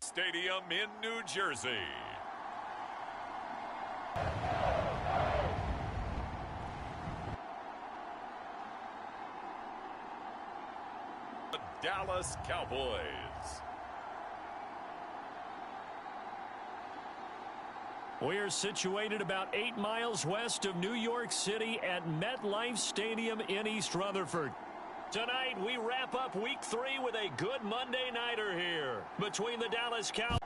Stadium in New Jersey. The Dallas Cowboys. We're situated about 8 miles west of New York City at MetLife Stadium in East Rutherford. Tonight, we wrap up Week 3 with a good Monday nighter here between the Dallas Cowboys.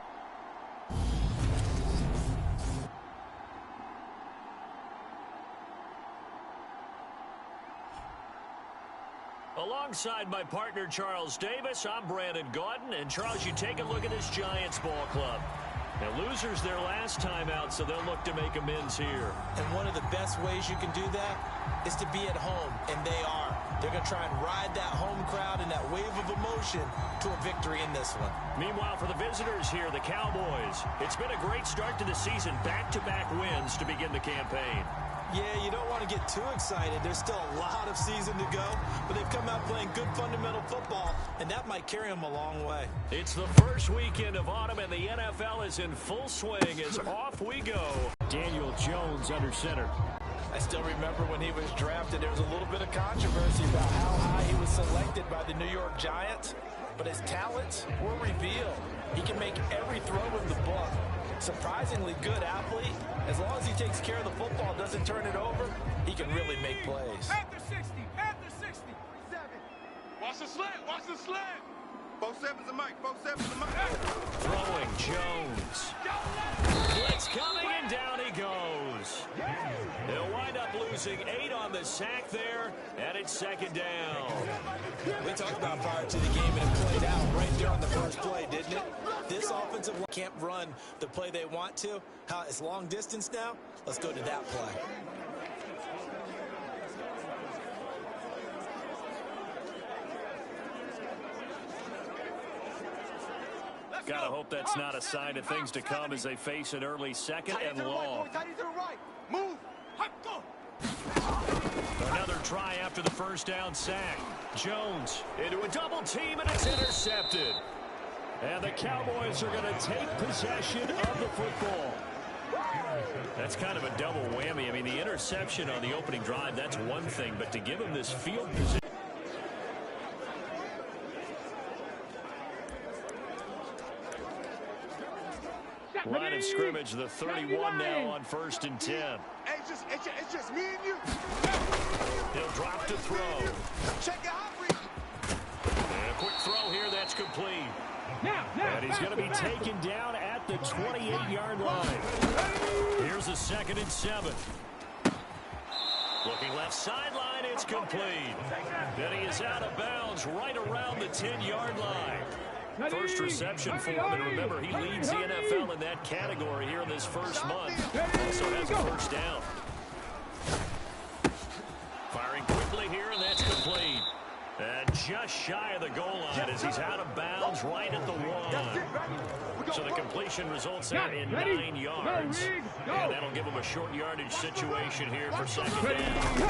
Alongside my partner, Charles Davis, I'm Brandon Gaudin. And, Charles, you take a look at this Giants ball club. Now, losers their last time out, so they'll look to make amends here. And one of the best ways you can do that is to be at home, and they are. They're going to try and ride that home crowd and that wave of emotion to a victory in this one. Meanwhile, for the visitors here, the Cowboys, it's been a great start to the season. Back-to-back wins to begin the campaign. Yeah, you don't want to get too excited. There's still a lot of season to go, but they've come out playing good fundamental football, and that might carry them a long way. It's the first weekend of autumn, and the NFL is in full swing as off we go. Daniel Jones under center. I still remember when he was drafted, there was a little bit of controversy about how high he was selected by the New York Giants, but his talents were revealed. He can make every throw in the book. Surprisingly good athlete. As long as he takes care of the football, doesn't turn it over, he can really make plays. After 60, after 60, 7. Watch the slant, watch the slant. 4-7's a mic, 4-7's a mic. Throwing Jones. Blitz coming, and down he goes. They'll wind up losing 8 on the sack there, and it's second down. We talked about prior to the game, and it played out right there on the first play, didn't it? This offensive line can't run the play they want to. How it's long distance now. Let's go to that play. Gotta hope that's not a sign of things to come as they face an early second and long. Move. Go. Another try after the first down sack. Jones into a double team, and it's intercepted. And the Cowboys are going to take possession of the football. That's kind of a double whammy. I mean, the interception on the opening drive, that's one thing, but to give him this field position. Line of scrimmage, the 31 now on 1st and 10. It's just me and you. He'll drop to throw. Check it out. And a quick throw here, that's complete. And he's going to be taken down at the 28-yard line. Here's a 2nd and 7. Looking left sideline, it's complete. Then he is out of bounds right around the 10-yard line. First reception for him, and remember, he leads the NFL in that category here in this first month. Also has a first down. Firing quickly here, and that's complete. And just shy of the goal line as he's out of bounds right at the 1. So the completion results out in 9 yards. And that'll give him a short yardage situation here for second down.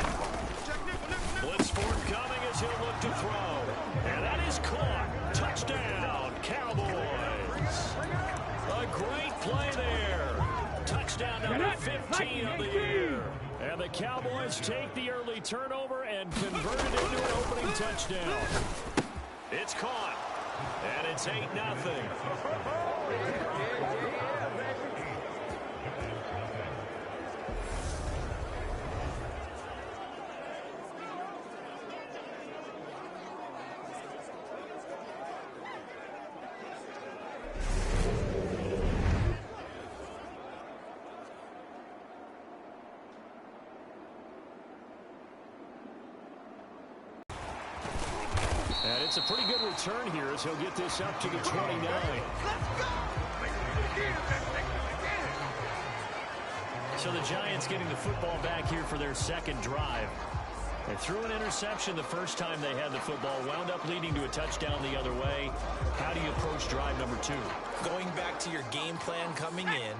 Blitz forward coming as he'll look to throw. And that is caught. Touchdown, Cowboys. A great play there. Touchdown number 15 of the year. And the Cowboys take the early turnover and convert it into an opening touchdown. It's caught. And it's 8-0. And it's a pretty good return here as he'll get this up to the 29. So the Giants getting the football back here for their second drive. They threw an interception the first time they had the football, wound up leading to a touchdown the other way. How do you approach drive number 2? Going back to your game plan coming in,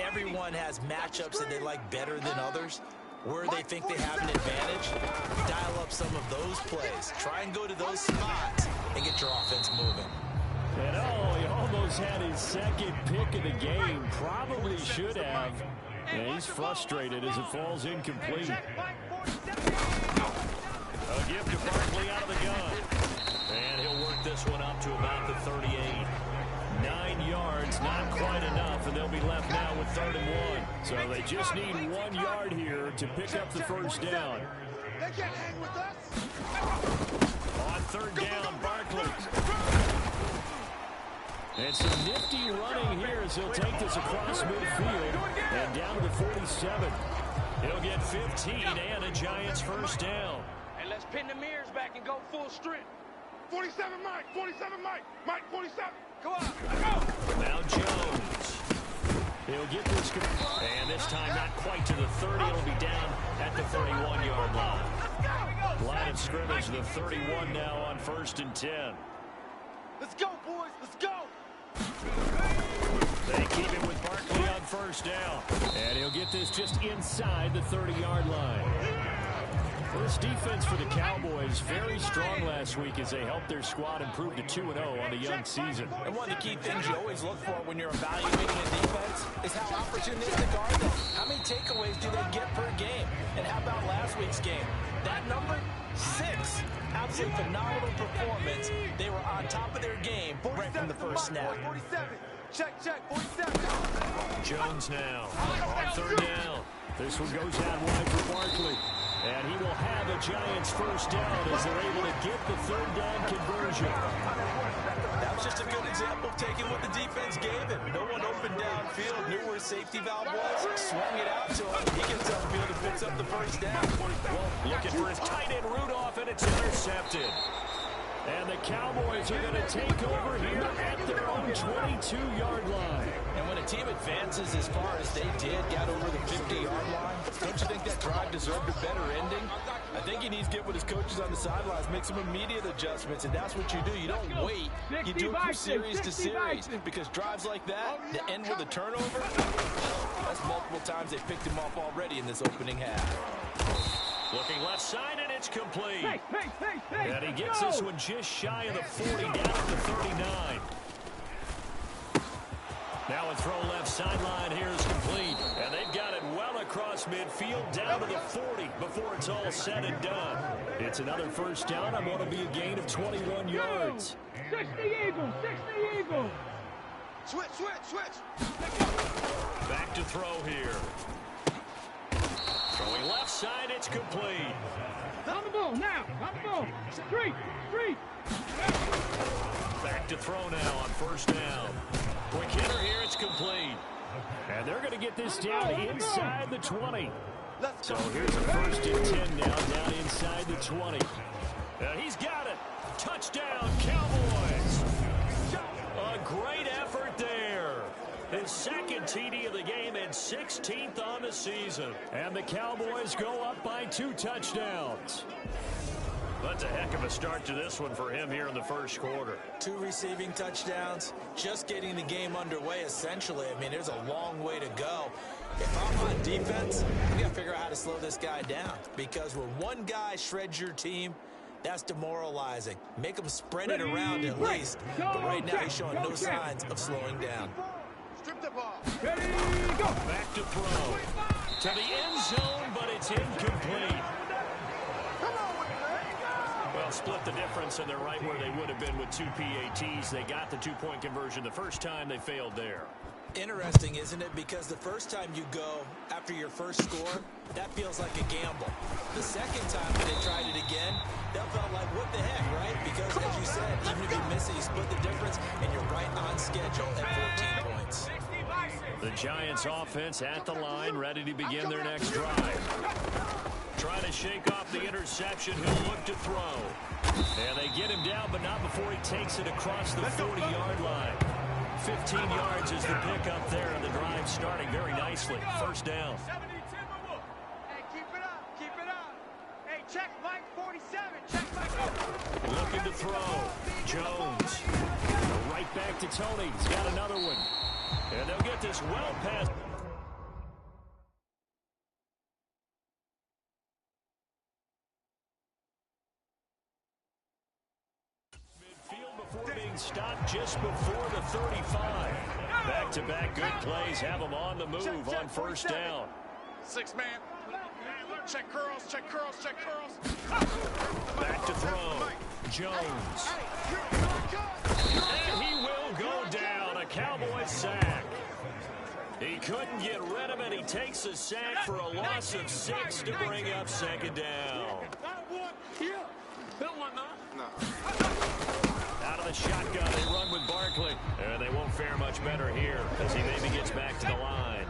everyone has matchups that they like better than others. Where they think they have an advantage, dial up some of those plays. Try and go to those spots and get your offense moving. And oh, he almost almost had his second pick of the game. Probably should have. And he's frustrated as it falls incomplete. A gift to Barkley out of the gun. And he'll work this one up to about the 38. 9 yards, not quite enough, and they'll be left now with 3rd and 1. So they just need 1 yard here to pick up the first down. They can't hang with us. On 3rd down, Barkley. And some nifty running here as he'll take this across midfield and down to the 47. He'll get 15 and a Giants first down. And let's pin the mirrors back and go full strength. 47 Mike, 47 Mike, Mike 47. Come on, go. Now Jones. He'll get this, and this time not quite to the 30. It'll be down at the 31-yard line. Line of scrimmage, the 31 now on 1st and 10. Let's go, boys, let's go. They keep it with Barkley on 1st down. And he'll get this just inside the 30-yard line. Well, this defense for the Cowboys very strong last week as they helped their squad improve to 2-0 on a young season. And one of the key things you always look for when you're evaluating a defense is how opportunistic are they? How many takeaways do they get per game? And how about last week's game? That number, 6. Absolutely phenomenal performance. They were on top of their game right from the first snap. 47. Check, 47. Jones now on 3rd down. This one goes out wide for Barkley. And he will have a Giants first down as they're able to get the 3rd down conversion. That was just a good example of taking what the defense gave him. No one opened downfield, knew where his safety valve was, swung it out to him. He gets upfield and picks up the first down. Well, looking for his tight end Rudolph, and it's intercepted. And the Cowboys are going to take over here at their own 22-yard line. And when a team advances as far as they did, got over the 50-yard line, don't you think that drive deserved a better ending? I think he needs to get with his coaches on the sidelines, make some immediate adjustments, and that's what you do. You don't wait. You do it from series to series, because drives like that, that end with a turnover, that's multiple times they picked him off already in this opening half. Looking left side, and it's complete. And he gets this one just shy of the 40, down to the 39. Now a throw left sideline here is complete. And they've got it well across midfield, down to the 40 before it's all said and done. It's another first down on what will be a gain of 21 yards. 60 Eagles. Switch. Back to throw here. Throwing left side, it's complete. On the ball now. Street. Back to throw now on 1st down. Quick hitter here, it's complete. And they're going to get this down inside the 20. So here's a 1st and 10 now, down inside the 20. He's got it. Touchdown, Cowboys. A great effort there. His 2nd TD of the game and 16th on the season. And the Cowboys go up by 2 touchdowns. That's a heck of a start to this one for him here in the first quarter. 2 receiving touchdowns, just getting the game underway, essentially. I mean, there's a long way to go. If I'm on defense, we got to figure out how to slow this guy down, because when one guy shreds your team, that's demoralizing. Make him spread it around at least. But right now, he's showing no signs of slowing down. Strip the ball. Back to throw. To the end zone, but it's incomplete. Well, split the difference, and they're right where they would have been with 2 PATs. They got the 2-point conversion the first time. They failed there. Interesting, isn't it? Because the first time you go after your first score, that feels like a gamble. The second time when they tried it again, that felt like, what the heck, right? Because, as you said, even if you miss it, you split the difference, and you're right on schedule at 14 points. The Giants offense at the line, ready to begin their next drive. Trying to shake off the interception. He'll look to throw. And they get him down, but not before he takes it across the 40-yard line. 15 yards is the pickup there, and the drive starting very nicely. First down. Hey, keep it up. Hey, check Mike 47. Looking to throw. Jones. Right back to Tony. He's got another one. And they'll get this well past. Midfield before being and stopped just before the 35. Back-to-back good plays have them on the move on first down. 6-man. Check curls, check curls, check curls. Back to throw. Jones. And he will go down. A Cowboys sack. He couldn't get rid of it. He takes a sack for a loss of 6 to bring up second down. Out of the shotgun, they run with Barkley. And they won't fare much better here as he maybe gets back to the line.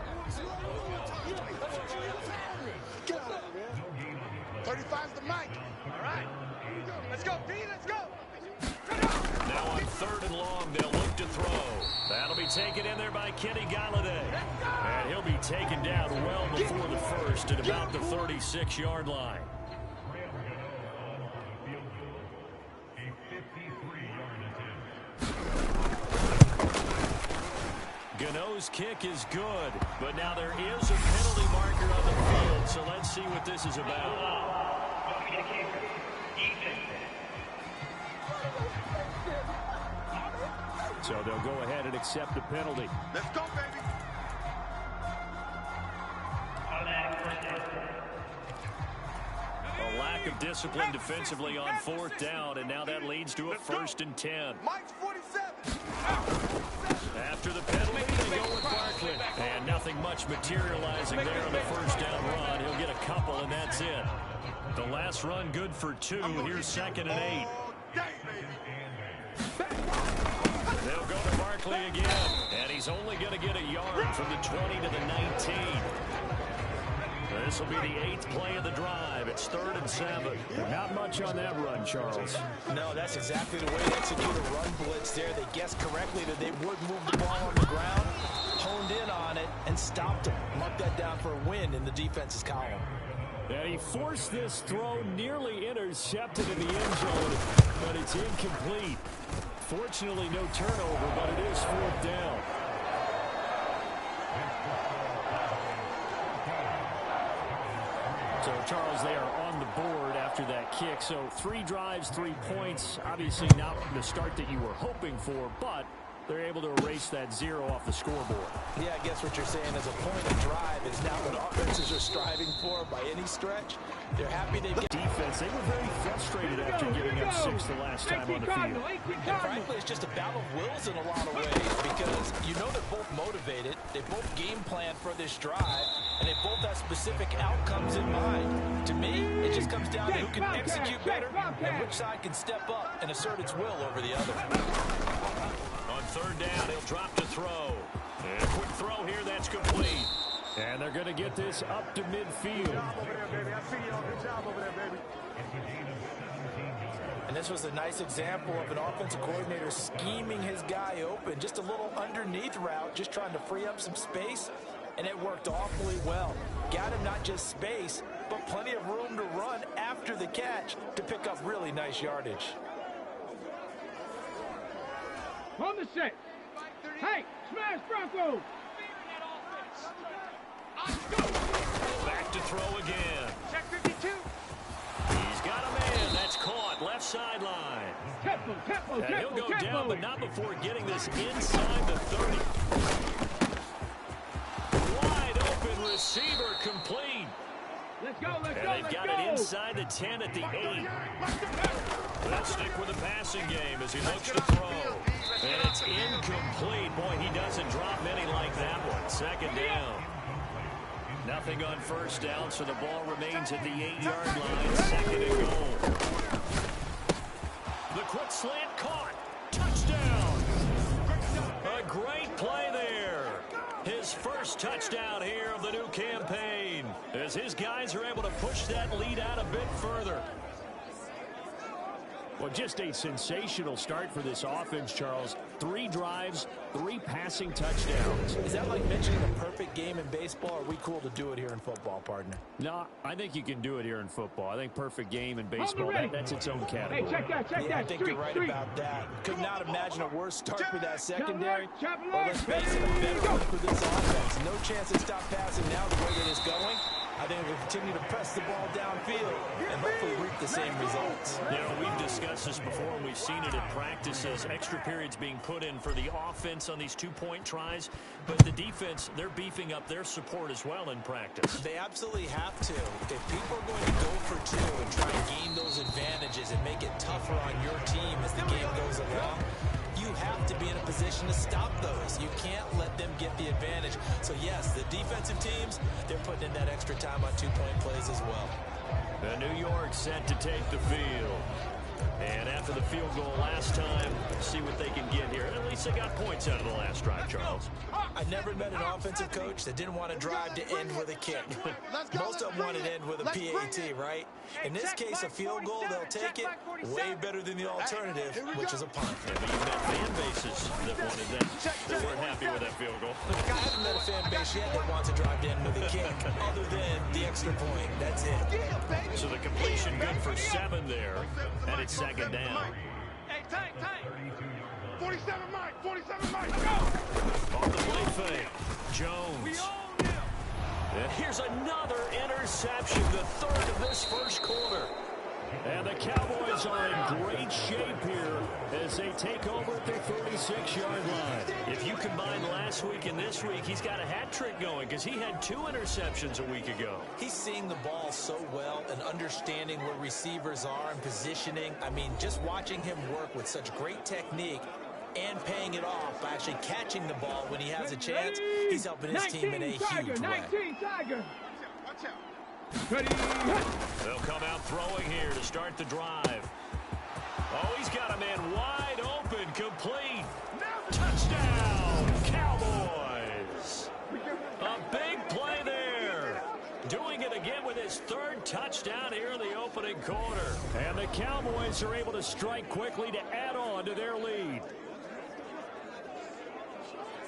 35's the mic. All right. Let's go, D. Let's go. Now on 3rd and long, they'll look to throw. That'll be taken in there by Kenny Golladay. And he'll be taken down well before the first at about the 36-yard line. Gano's kick is good, but now there is a penalty marker on the field, so let's see what this is about. So they'll go ahead and accept the penalty. Let's go, baby. A lack of discipline defensively on 4th down, and now that leads to a 1st and 10. Mike's 47. After the penalty, they go with Barkley. And nothing much materializing there on the 1st down run. He'll get a couple, and that's it. The last run good for 2. Here's 2nd and 8. They'll go to Barkley again, and he's only going to get a yard from the 20 to the 19. This will be the 8th play of the drive. It's 3rd and 7. Not much on that run, Charles. No, that's exactly the way they execute a run blitz there. They guessed correctly that they would move the ball on the ground, honed in on it, and stopped him. Mark that down for a win in the defense's column. And he forced this throw, nearly intercepted in the end zone, but it's incomplete. Fortunately, no turnover, but it is 4th down. So, Charles, they are on the board after that kick. So 3 drives, 3 points. Obviously not the start that you were hoping for, but they're able to erase that 0 off the scoreboard. Yeah, I guess what you're saying is a point of drive is not what offenses are striving for by any stretch. They're happy they get defense. They were very frustrated after giving up 6 the last time on the field. And frankly, it's just a battle of wills in a lot of ways because you know they're both motivated. They both game plan for this drive, and they both have specific outcomes in mind. To me, it just comes down to who can execute better and which side can step up and assert its will over the other. On 3rd down, he'll drop to throw. And a quick throw here, that's complete. And they're going to get this up to midfield. And this was a nice example of an offensive coordinator scheming his guy open. Just a little underneath route, just trying to free up some space. And it worked awfully well. Got him not just space, but plenty of room to run after the catch to pick up really nice yardage. On the 6. Hey, smash Broncos! Back to throw again. Check 52. He's got a man. That's caught. Left sideline. Tempo, And he'll go down, but not before getting this inside the 30. Wide open receiver complete. Let's go, let's And go, they've got it inside the 10 at the 8. They'll stick with the passing game as he looks to throw. And it's incomplete. Boy, he doesn't drop many like that one. 2nd down. Nothing on 1st down, so the ball remains at the 8-yard line. 2nd and goal. The quick slant caught. Touchdown. A great play there. His first touchdown here of the new campaign as his guys are able to push that lead out a bit further. Well, just a sensational start for this offense, Charles. 3 drives, 3 passing touchdowns. Is that like mentioning a perfect game in baseball, or are we cool to do it here in football, partner? No, I think you can do it here in football. I think perfect game in baseball, that's its own category. Hey, check that, Yeah, I think you're right about that. Could not imagine a worse start for that secondary. Or let's face it, a better one for this offense. No chance to stop passing now the way that it's going. I think they'll continue to press the ball downfield and hopefully reap the same results. You know, we've discussed this before, and we've seen it at practices. Extra periods being put in for the offense on these two-point tries. But the defense, they're beefing up their support as well in practice. They absolutely have to. If people are going to go for two and try and gain those advantages and make it tougher on your team as the game goes along, you have to be in a position to stop those. You can't let them get the advantage. So, yes, the defensive teams, they're putting in that extra time on two-point plays as well. And New York set to take the field. And after the field goal last time, see what they can get here. At least they got points out of the last drive, Charles. I never met an offensive coach that didn't want to drive to end with a kick. Most of them want to end with a PAT, right? In this case, a field goal, they'll take it way better than the alternative, which is a punt. Yeah, but you've met fan bases that wanted that. They weren't happy with that field goal. I haven't met a fan base yet that wants to drive to end with a kick, other than the extra point. That's it. So the completion good for 7 there, and it's second down. Hey, tank. 47 Mike, 47 Mike, go! On the play fake, Jones. And here's another interception, the third of this first quarter. And the Cowboys are in great shape here as they take over at their 36-yard line. If you combine last week and this week, he's got a hat trick going because he had 2 interceptions a week ago. He's seeing the ball so well and understanding where receivers are and positioning. I mean, just watching him work with such great technique and paying it off by actually catching the ball when he has a chance, he's helping his team in a huge way. Watch out. Ready. They'll come out throwing here to start the drive. Oh, he's got a man wide open, complete. Touchdown, Cowboys. A big play there. Doing it again with his 3rd touchdown here in the opening quarter. And the Cowboys are able to strike quickly to add on to their lead.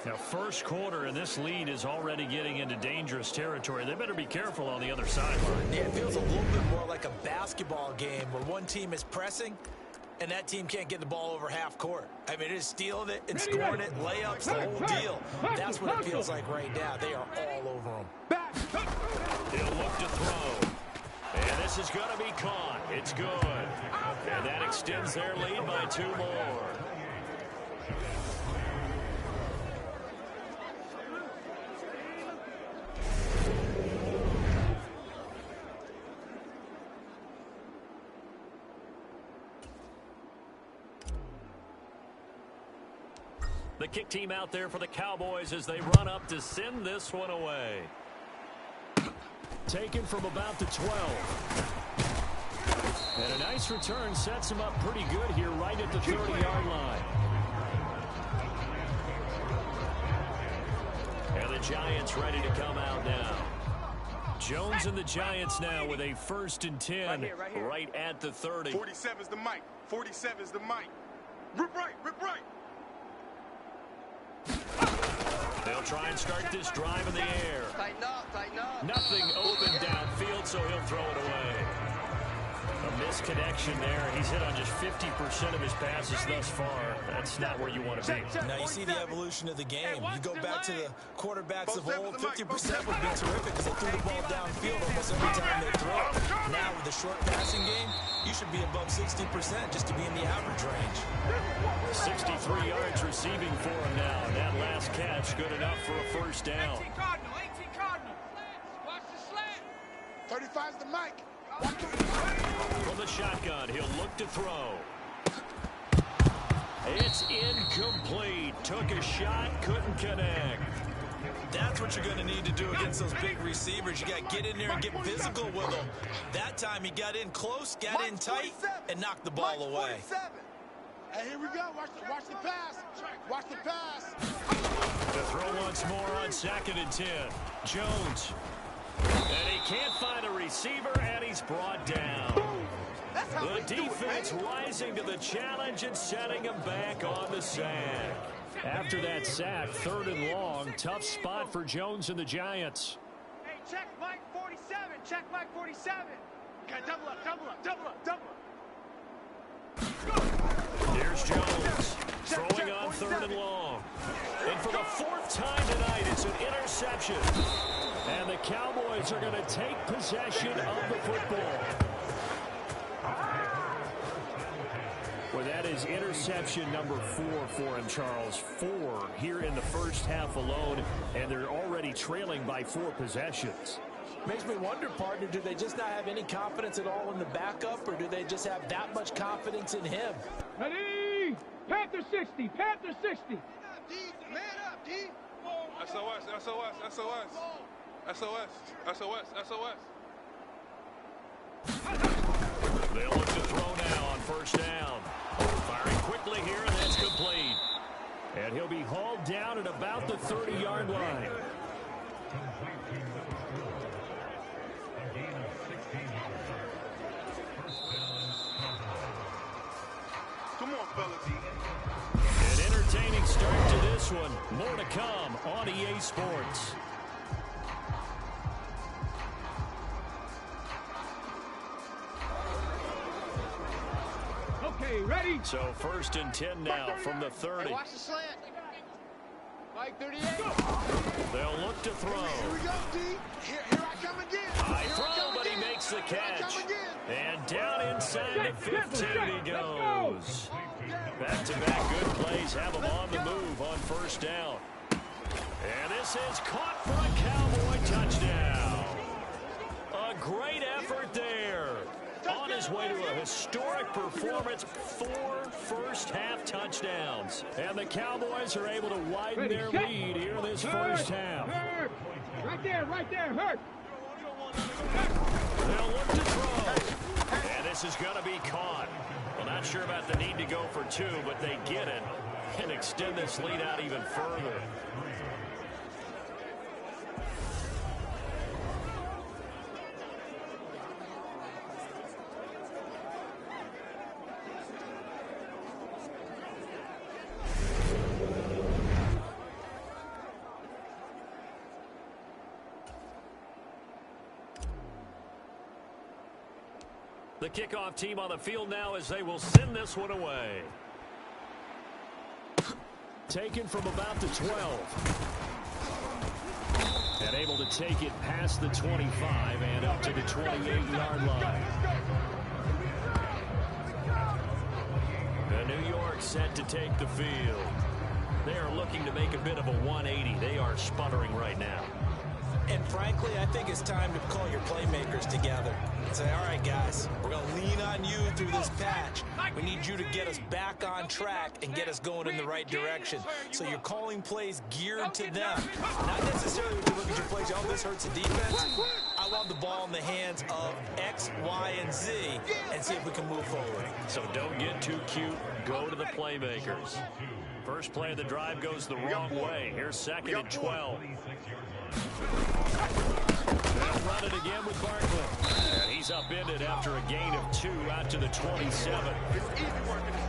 Now, first quarter, and this lead is already getting into dangerous territory. They better be careful on the other sideline. Yeah, it feels a little bit more like a basketball game where one team is pressing and that team can't get the ball over half court. I mean, it is stealing it and scoring it, layups, the whole deal. That's what it feels like right now. They are all over them. He'll look to throw. And this is going to be caught. It's good. And that extends their lead by 2 more. The kick team out there for the Cowboys as they run up to send this one away. Taken from about the 12. And a nice return sets him up pretty good here right at the 30-yard line. And the Giants ready to come out now. Jones and the Giants now with a 1st and 10 right at the 30. 47 is the mic. 47 is the mic. Rip right, rip right. They'll try and start this drive in the air. Tighten up. Nothing open downfield, so he'll throw it away. A misconnection there. He's hit on just 50% of his passes thus far. That's not where you want to be. Now you see the evolution of the game. You go back to the quarterbacks of old, 50% would be terrific because they threw the ball downfield almost every time they throw it. Now with the short passing game, you should be above 60% just to be in the average range. 63 yards receiving for him now. That last catch good enough for a 1st down. 18 Cardinal. Watch the slant. 35 is the mic. From the shotgun, he'll look to throw. It's incomplete. Took a shot, couldn't connect. That's what you're going to need to do against those big receivers. You got to get in there and get physical with them. That time he got in close, got in tight, and knocked the ball away. Hey, here we go. Watch the pass. Watch the pass. The throw once more on 2nd and 10. Jones. And he can't find a receiver, and he's brought down. The defense rising to the challenge and setting him back on the sack. After that sack, 3rd and long, tough spot for Jones and the Giants. Hey, check Mike 47. Check Mike 47. Okay, double up. Here's Jones. Throwing on 3rd and long. And for the 4th time tonight, it's an interception. And the Cowboys are going to take possession of the football. Well, that is interception number 4 for him, Charles. 4 here in the first half alone, and they're already trailing by 4 possessions. Makes me wonder, partner, do they just not have any confidence at all in the backup, or do they just have that much confidence in him? Ready? Panther 60. Panther 60. D, man up, D. SOS, SOS, SOS. SOS, SOS, SOS. They'll look to throw now on first down. Firing quickly here, and that's complete. And he'll be hauled down at about the 30-yard line. Come on, fellas. An entertaining start to this one. More to come on EA Sports. Okay, ready? So first and 10 now from the 30. Hey, watch the slant. Mike 38. They'll look to throw. Here we go, D. Here I come again. High Here I throw, come but he again. makes the Here I catch. come again. And down inside the 15 he Let's go. goes. Back-to-back good plays have him on the move on first down. And this is caught for a Cowboy touchdown. A great effort there. On his way to a historic performance, 4 first-half touchdowns. And the Cowboys are able to widen their lead here in this first half. Hurt. Right there, hurt. They'll look to throw. And this is going to be caught. Well, not sure about the need to go for 2, but they get it and extend this lead out even further. The kickoff team on the field now as they will send this one away. Taken from about the 12. And able to take it past the 25 and up to the 28-yard line. And New York set to take the field. They are looking to make a bit of a 180. They are sputtering right now. And frankly, I think it's time to call your playmakers together and say, all right, guys, we're going to lean on you through this patch. We need you to get us back on track and get us going in the right direction. So you're calling plays geared to them. Not necessarily when you look at your plays, oh, this hurts the defense. I want the ball in the hands of X, Y, and Z and see if we can move forward. So don't get too cute. Go to the playmakers. First play of the drive goes the wrong way. Here's 2nd and 12. They'll run it again with Barkley. And he's upended after a gain of 2 out to the 27.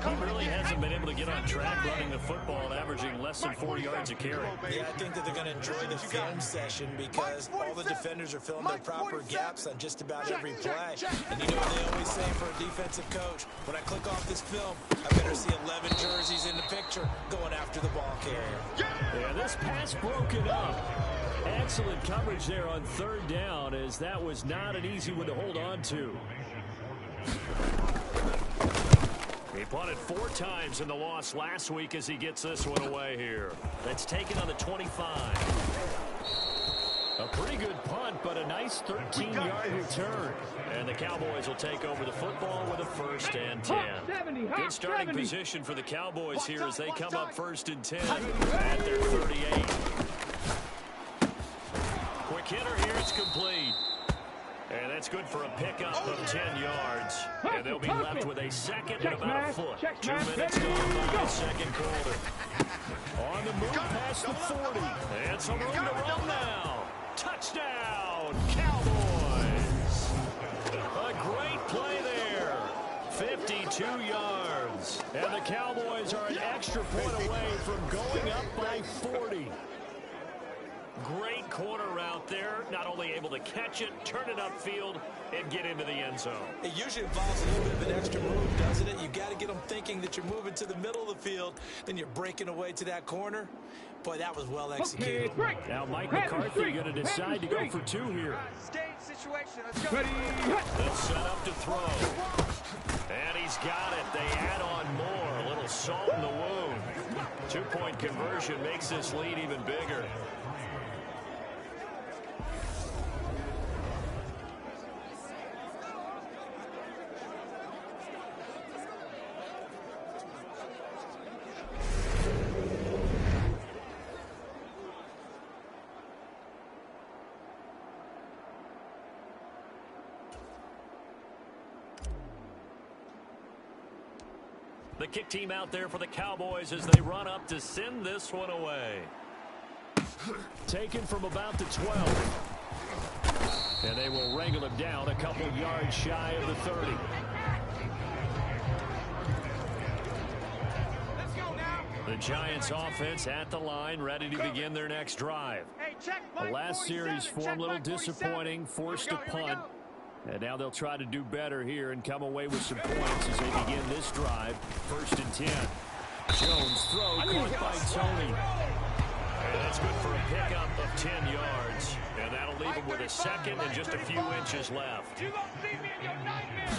He really hasn't been able to get on track running the football, averaging less than 4 yards a carry. Yeah, I think that they're going to enjoy the film session because all the defenders are filling their proper gaps on just about every play. And you know what they always say for a defensive coach? When I click off this film, I better see 11 jerseys in the picture going after the ball carrier. Yeah, this pass broken up. Excellent coverage there on 3rd down, as that was not an easy one to hold on to. He punted 4 times in the loss last week as he gets this one away here. That's taken on the 25. A pretty good punt, but a nice 13-yard return. And the Cowboys will take over the football with a 1st and 10. Good starting position for the Cowboys here as they come up 1st and 10 at their 38. Quick hitter here, it's complete. And that's good for a pickup of 10 yards. And they'll be left with a 2nd and about a foot. 2 minutes gone by the 2nd quarter. On the move past the 40. And some room to run now. Touchdown, Cowboys. A great play there. 52 yards. And the Cowboys are an extra point away from going up by 40. Great corner out there. Now not only able to catch it, turn it upfield, and get into the end zone. It usually involves a little bit of an extra move, doesn't it? You've got to get them thinking that you're moving to the middle of the field, then you're breaking away to that corner. Boy, that was well executed. Okay, Now Mike McCarthy going to decide to go for 2 here. Stage situation. Let's go. Ready. That's set up to throw. And he's got it. They add on more. A little salt in the wound. 2-point conversion makes this lead even bigger. The kick team out there for the Cowboys as they run up to send this one away. Taken from about the 12. And they will wrangle him down a couple yards shy of the 30. Let's go now. The Giants offense at the line, ready to begin their next drive. Hey, check. The Mike last 47, series check form a little Mike 47. disappointing, forced a Here we go, here we punt. go. And now they'll try to do better here and come away with some points as they begin this drive. 1st and 10. Jones throw caught by Tony. And that's good for a pickup of 10 yards. And that'll leave him with a second and just a few inches left. You gonna see me in your nightmares.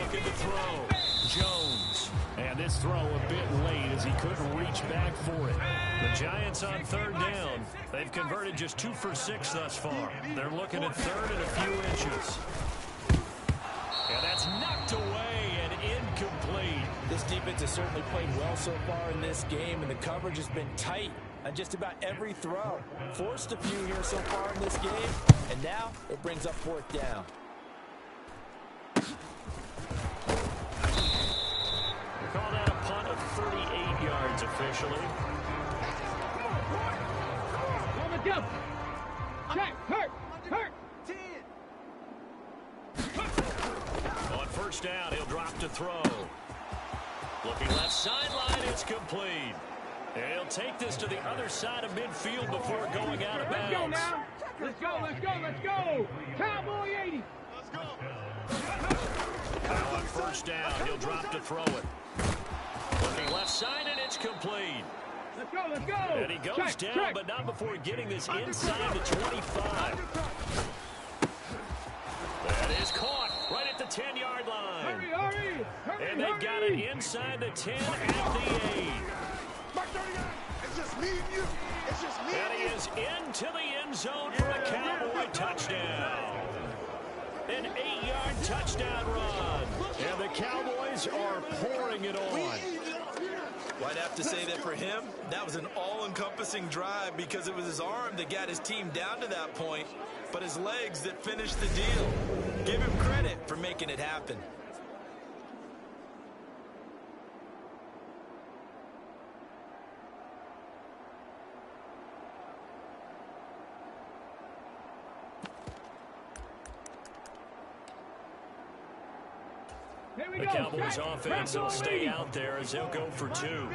Looking to throw. Jones. And this throw a bit late as he couldn't reach back for it. The Giants on 3rd down. They've converted just 2 for 6 thus far. They're looking at 3rd and a few inches. And that's knocked away and incomplete. This defense has certainly played well so far in this game, and the coverage has been tight on just about every throw. Forced a few here so far in this game, and now it brings up 4th down. Call that a punt of 38 yards officially. On the jump. Check. Hurt. 10. On 1st down, he'll drop to throw. Looking left sideline, it's complete. And he'll take this to the other side of midfield before going out of Let's go bounds. now. Let's go. Cowboy 80. Now on 1st down, he'll drop to throw it. Looking left side, and it's complete. Let's go. And he goes down, but not before getting this inside the 25. That is caught right at the 10-yard line. Hurry. And they've got it inside the 10 at the 8. Mark 39. It's just me and you. It's just me And and he you. is into the end zone for a Cowboy touchdown. An 8-yard touchdown run. And the Cowboys are pouring it on. Well, I'd have to say that for him, that was an all-encompassing drive because it was his arm that got his team down to that point, but his legs that finished the deal. Give him credit for making it happen. The Cowboys offense will stay out there as they'll go for 2. 54.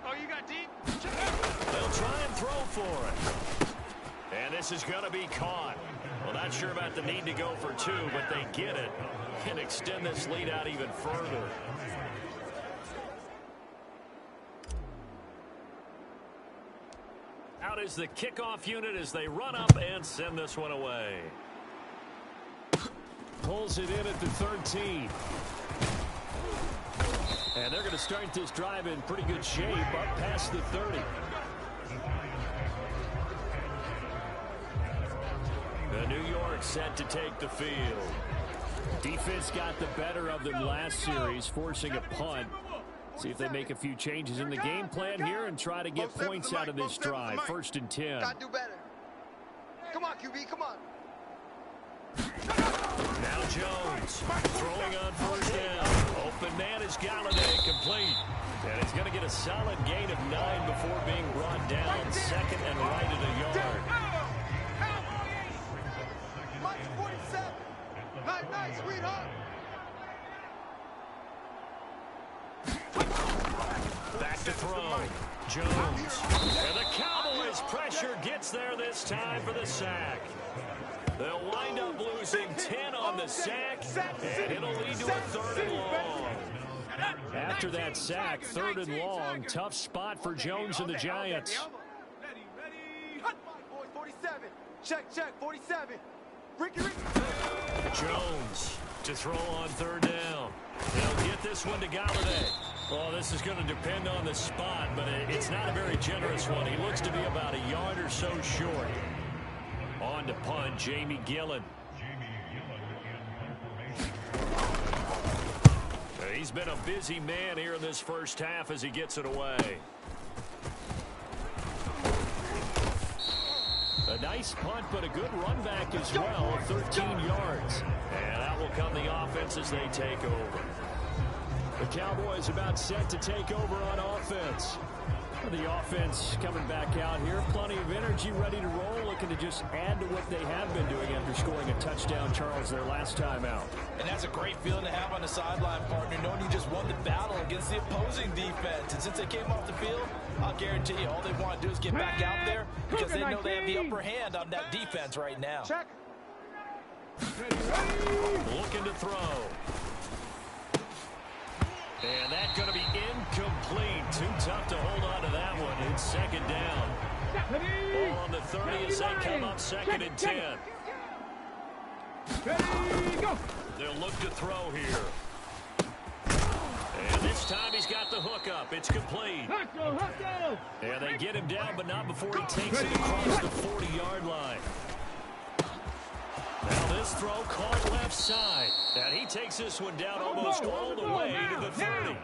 Oh, you got deep? They'll try and throw for it. And this is going to be caught. Well, not sure about the need to go for 2, but they get it and extend this lead out even further. Out is the kickoff unit as they run up and send this one away. Pulls it in at the 13. And they're going to start this drive in pretty good shape up past the 30. The New York set to take the field. Defense got the better of them last series, forcing a punt. See if they make a few changes in the game plan here and try to get points out of this drive. 1st and 10. Gotta do better. Come on, QB, come on. Now Jones throwing on 1st down. Open man is Galladay, complete. And he's going to get a solid gain of 9 before being brought down 2nd and right at a yard. Mike 47. Night, sweetheart. Back to throw. Jones. And the Cowboys as pressure gets there this time for the sack. They'll wind up losing 10 on the sack, and it'll lead to a 3rd and long. After that sack, 3rd and long, tough spot for Jones and the Giants. Ready. 47. Check. 47. Ricky. Jones to throw on 3rd down. They'll get this one to Galladay. Well, this is going to depend on the spot, but it's not a very generous one. He looks to be about a yard or so short. On to punt, Jamie Gillen. He's been a busy man here in this first half as he gets it away. A nice punt, but a good run back as well, 13 yards. And that will come the offense as they take over. The Cowboys about set to take over on offense. The offense coming back out here. Plenty of energy, ready to roll, looking to just add to what they have been doing after scoring a touchdown, Charles, their last time out. And that's a great feeling to have on the sideline, partner, knowing you just won the battle against the opposing defense. And since they came off the field, I'll guarantee you all they want to do is get back out there because they know they have the upper hand on that defense right now. Check. Looking to throw. And that's going to be incomplete. Too tough to hold on to that one. It's 2nd down. Ball on the 30 as they come up 2nd and 10. They'll look to throw here. And this time he's got the hook up. It's complete. And they get him down, but not before he takes it across the 40-yard line. Now this throw caught left side. And he takes this one down almost all the way to the 30.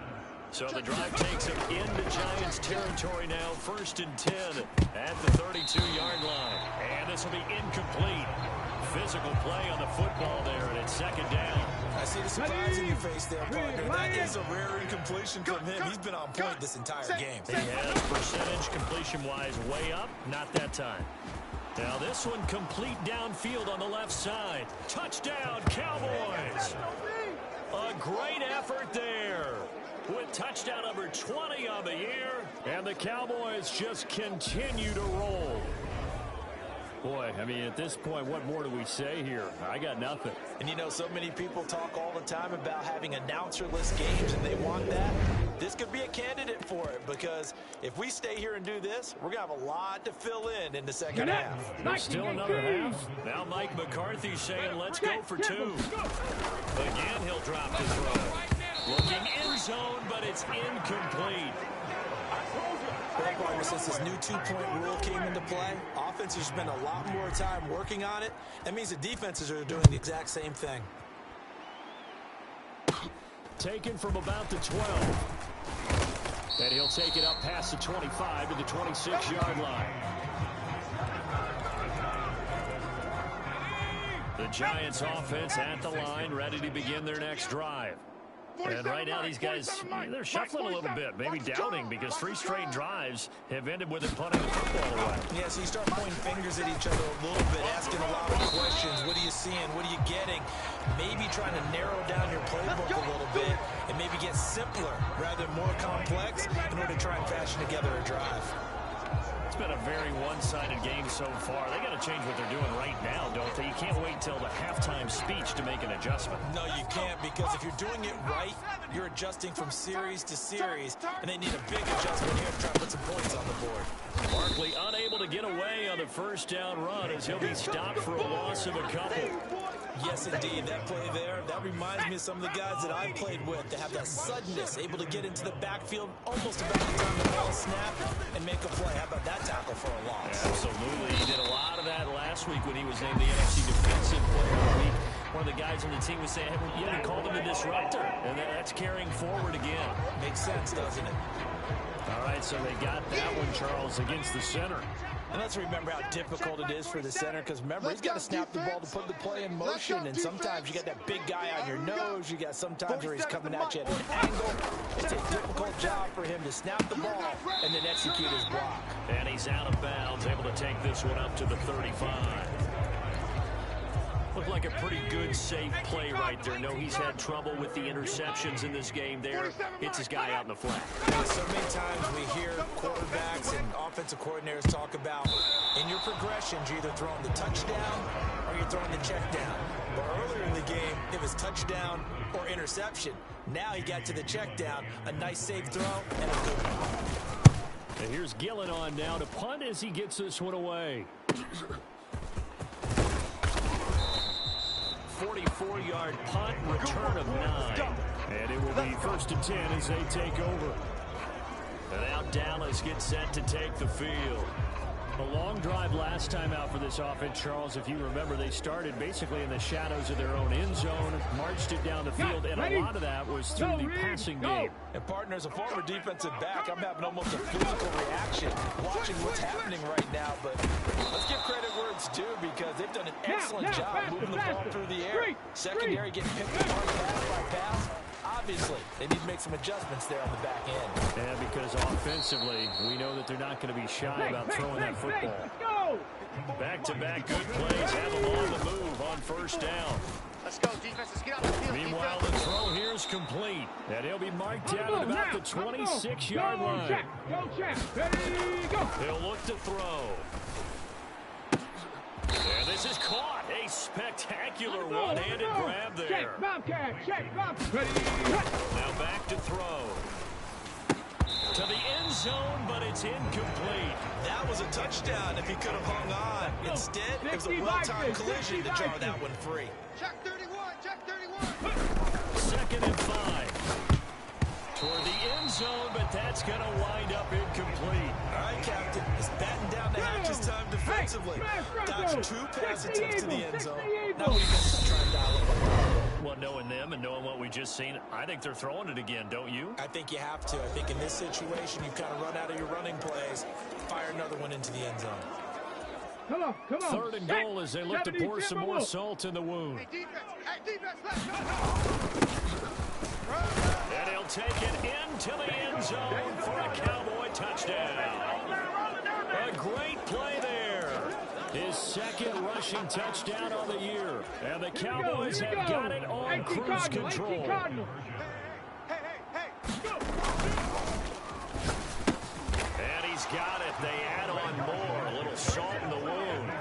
So the drive takes him into Giants territory now. 1st and 10 at the 32-yard line. And this will be incomplete. Physical play on the football there, and it's 2nd down. I see the surprise in your face there, partner. That is a rare incompletion from him. He's been on point this entire game. He has percentage completion-wise way up. Not that time. Now this one complete downfield on the left side. Touchdown, Cowboys. A great effort there with touchdown number 20 on the year. And the Cowboys just continue to roll. Boy, I mean, at this point, what more do we say here? I got nothing. And you know, so many people talk all the time about having announcer-less games, and they want that. This could be a candidate for it, because if we stay here and do this, we're going to have a lot to fill in the 2nd half. There's still another half. Now Mike McCarthy saying, let's go for 2. Again, he'll drop the throw. Looking end zone, but it's incomplete. Since this new 2-point rule came into play, offenses spend a lot more time working on it. That means the defenses are doing the exact same thing. Taken from about the 12. And he'll take it up past the 25 to the 26-yard line. The Giants offense at the line, ready to begin their next drive. And right now these guys, they're shuffling a little bit, maybe doubting, because 3 straight drives have ended with them punting the football away. Yeah, so you start pointing fingers at each other a little bit, asking a lot of questions. What are you seeing? What are you getting? Maybe trying to narrow down your playbook a little bit and maybe get simpler rather than more complex in order to try and fashion together a drive. It's been a very one-sided game so far. They got to change what they're doing right now, don't they? You can't wait till the halftime speech to make an adjustment. No, you can't, because if you're doing it right, you're adjusting from series to series, and they need a big adjustment here to try to put some points on the board. Barkley unable to get away on the 1st down run as he'll be stopped for a loss of a couple. Yes, indeed. That play there, that reminds me of some of the guys that I've played with. They have that suddenness, able to get into the backfield almost about the time the ball snapped and make a play. How about that tackle for a loss? Absolutely. He did a lot of that last week when he was named the NFC Defensive Player of the Week. One of the guys on the team was saying, hey, yeah, he called him a disruptor. And that's carrying forward again. Makes sense, doesn't it? All right, so they got that one, Charles, against the center. And let's remember how difficult it is for the center, because remember, he's got to snap the ball to put the play in motion, and sometimes you got that big guy on your nose. You got sometimes where he's coming at you at an angle. It's a difficult job for him to snap the ball and then execute his block. And he's out of bounds, able to take this one up to the 35. Looked like a pretty good, safe play right there. No, he's had trouble with the interceptions in this game there. Hits his guy out in the flat. So many times we hear quarterbacks and offensive coordinators talk about in your progressions, you're either throwing the touchdown or you're throwing the check down. But earlier in the game, it was touchdown or interception. Now he got to the check down, a nice safe throw, and a good one. And here's Gillen on now to punt as he gets this one away. 44-yard punt, return of 9. And it will be 1st and 10 as they take over. And now Dallas gets set to take the field. A long drive last time out for this offense, Charles. If you remember, they started basically in the shadows of their own end zone, marched it down the field, and a lot of that was through the passing game. And partner, as a former defensive back, I'm having almost a physical reaction watching what's happening right now. But let's give credit where it's due because they've done an excellent job moving the ball through the air. Secondary getting picked apart pass by pass. Obviously, they need to make some adjustments there on the back end. Yeah, because offensively, we know that they're not going to be shy about throwing that football. Back-to-back good plays have them on the move on 1st down. Let's go, defense. Let's get out the field. Meanwhile, the throw here is complete. And he'll be marked down at about the 26-yard line. He'll look to throw. And this is caught. A spectacular one-handed grab there. Now back to throw. To the end zone, but it's incomplete. That was a touchdown if he could have hung on. Instead, it was a well-timed collision to draw that one free. Check 31, check 31. 2nd and 5. Toward the end zone, but that's going to wind up incomplete. All right, Captain. It's batting down the hatches time defensively. Dodged 2 pass attempts to the end zone. Now we can try and dial it. Well, knowing them and knowing what we just seen, I think they're throwing it again, don't you? I think you have to. I think in this situation, you kind of run out of your running plays, fire another one into the end zone. Come on. 3rd and goal as they look to pour some more salt in the wound. Hey, defense, let's go. And he'll take it into the end zone for a Cowboy touchdown. A great play there. His 2nd rushing touchdown on the year. And the Cowboys have got it on cruise control. Hey, go. And he's got it. They add on more. A little salt in the wound.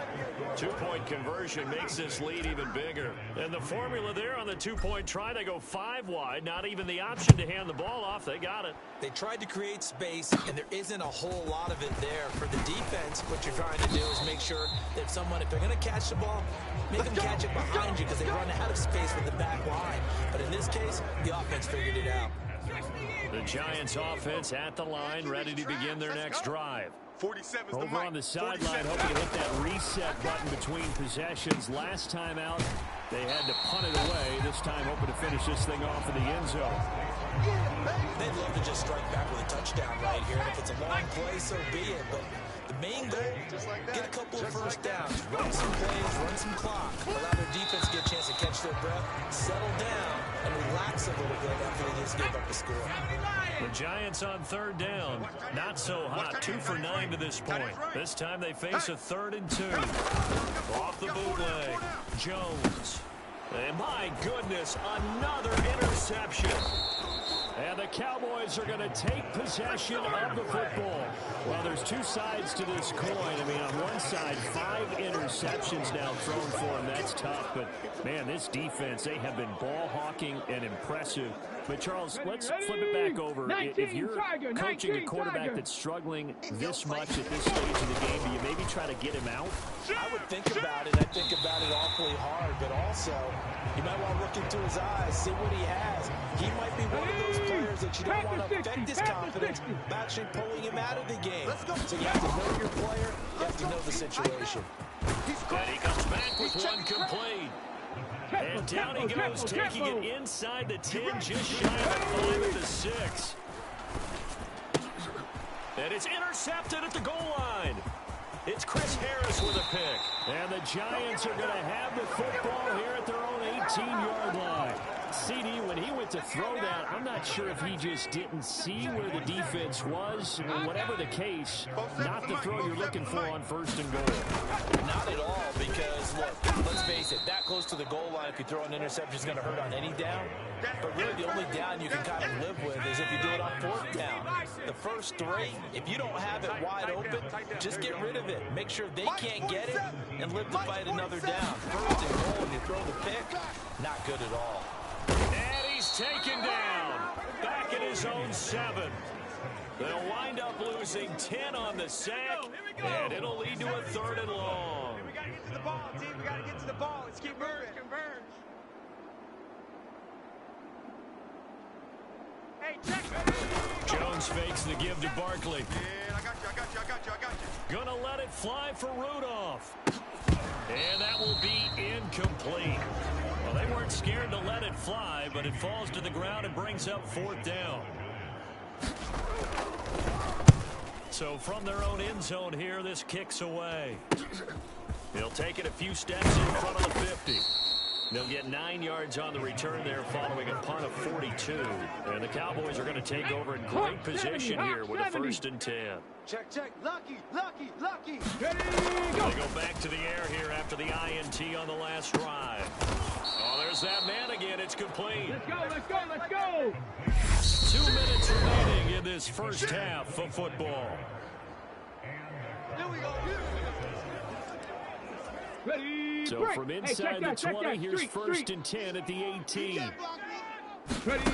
2-point conversion makes this lead even bigger. And the formula there on the 2-point try, they go 5 wide. Not even the option to hand the ball off. They got it. They tried to create space, and there isn't a whole lot of it there. For the defense, what you're trying to do is make sure that if they're going to catch the ball, make them catch it behind you because they run out of space with the back line. But in this case, the offense figured it out. The Giants offense at the line, ready to begin their next drive. 47's the Over on the sideline, hoping to hit that reset button between possessions. Last time out, they had to punt it away. This time, hoping to finish this thing off in the end zone. They'd love to just strike back with a touchdown right here. And if it's a long play, so be it. But the main goal, get a couple of 1st downs, run some plays, run some clock, allow their defense to get a chance to catch their breath, settle down, and relax a little bit after they just gave up the score. The Giants on 3rd down. Not so hot. 2 for 9 to this point. This time they face a 3rd and 2. Off the bootleg. Jones. And my goodness, another interception. And the Cowboys are going to take possession of the football. Well, there's 2 sides to this coin. I mean, on one side, 5 interceptions now thrown for them. That's tough. But, man, this defense, they have been ball hawking and impressive. But, Charles, let's flip it back over. If you're coaching a quarterback that's struggling this much at this stage of the game, do you maybe try to get him out? I would think about it. I think about it awfully hard. But also, you might want to look into his eyes, see what he has. He might be one of those players that you don't want to affect his confidence by actually pulling him out of the game. So you have to know your player. You have to know the situation. And he comes back with one complete. And down he goes, taking it inside the 10, just shy of the 5 at the 6. And it's intercepted at the goal line. It's Chris Harris with a pick. And the Giants are going to have the football here at their own 18-yard line. CD, when he went to throw that, I'm not sure if he just didn't see where the defense was. Or whatever the case, not the throw you're looking for on 1st and goal. Not at all, because, look, let's face it, that close to the goal line, if you throw an interception, is going to hurt on any down. But really, the only down you can kind of live with is if you do it on 4th down. The first 3, if you don't have it wide open, just get rid of it. Make sure they can't get it and live to fight another down. 1st and goal, and you throw the pick, not good at all. And he's taken down. Back at his own 7. They'll wind up losing 10 on the sack, and it'll lead to a 3rd and long. We got to get to the ball, team. We got to get to the ball. Let's keep moving. Converge. Hey, check. Jones fakes the give to Barkley. Yeah, I got you. Gonna let it fly for Rudolph. And that will be incomplete. Well, they weren't scared to let it fly, but it falls to the ground and brings up 4th down. So from their own end zone here, this kicks away. They'll take it a few steps in front of the 50. They'll get 9 yards on the return there following a punt of 42. And the Cowboys are going to take over in great position here with a 1st and 10. Check. Lucky. They go back to the air here after the INT on the last drive. Oh, there's that man again. It's complete. Let's go. 2 minutes remaining in this first half of football. Here we go. Ready. So from inside the 20, here's 1st and 10 at the 18. Ready.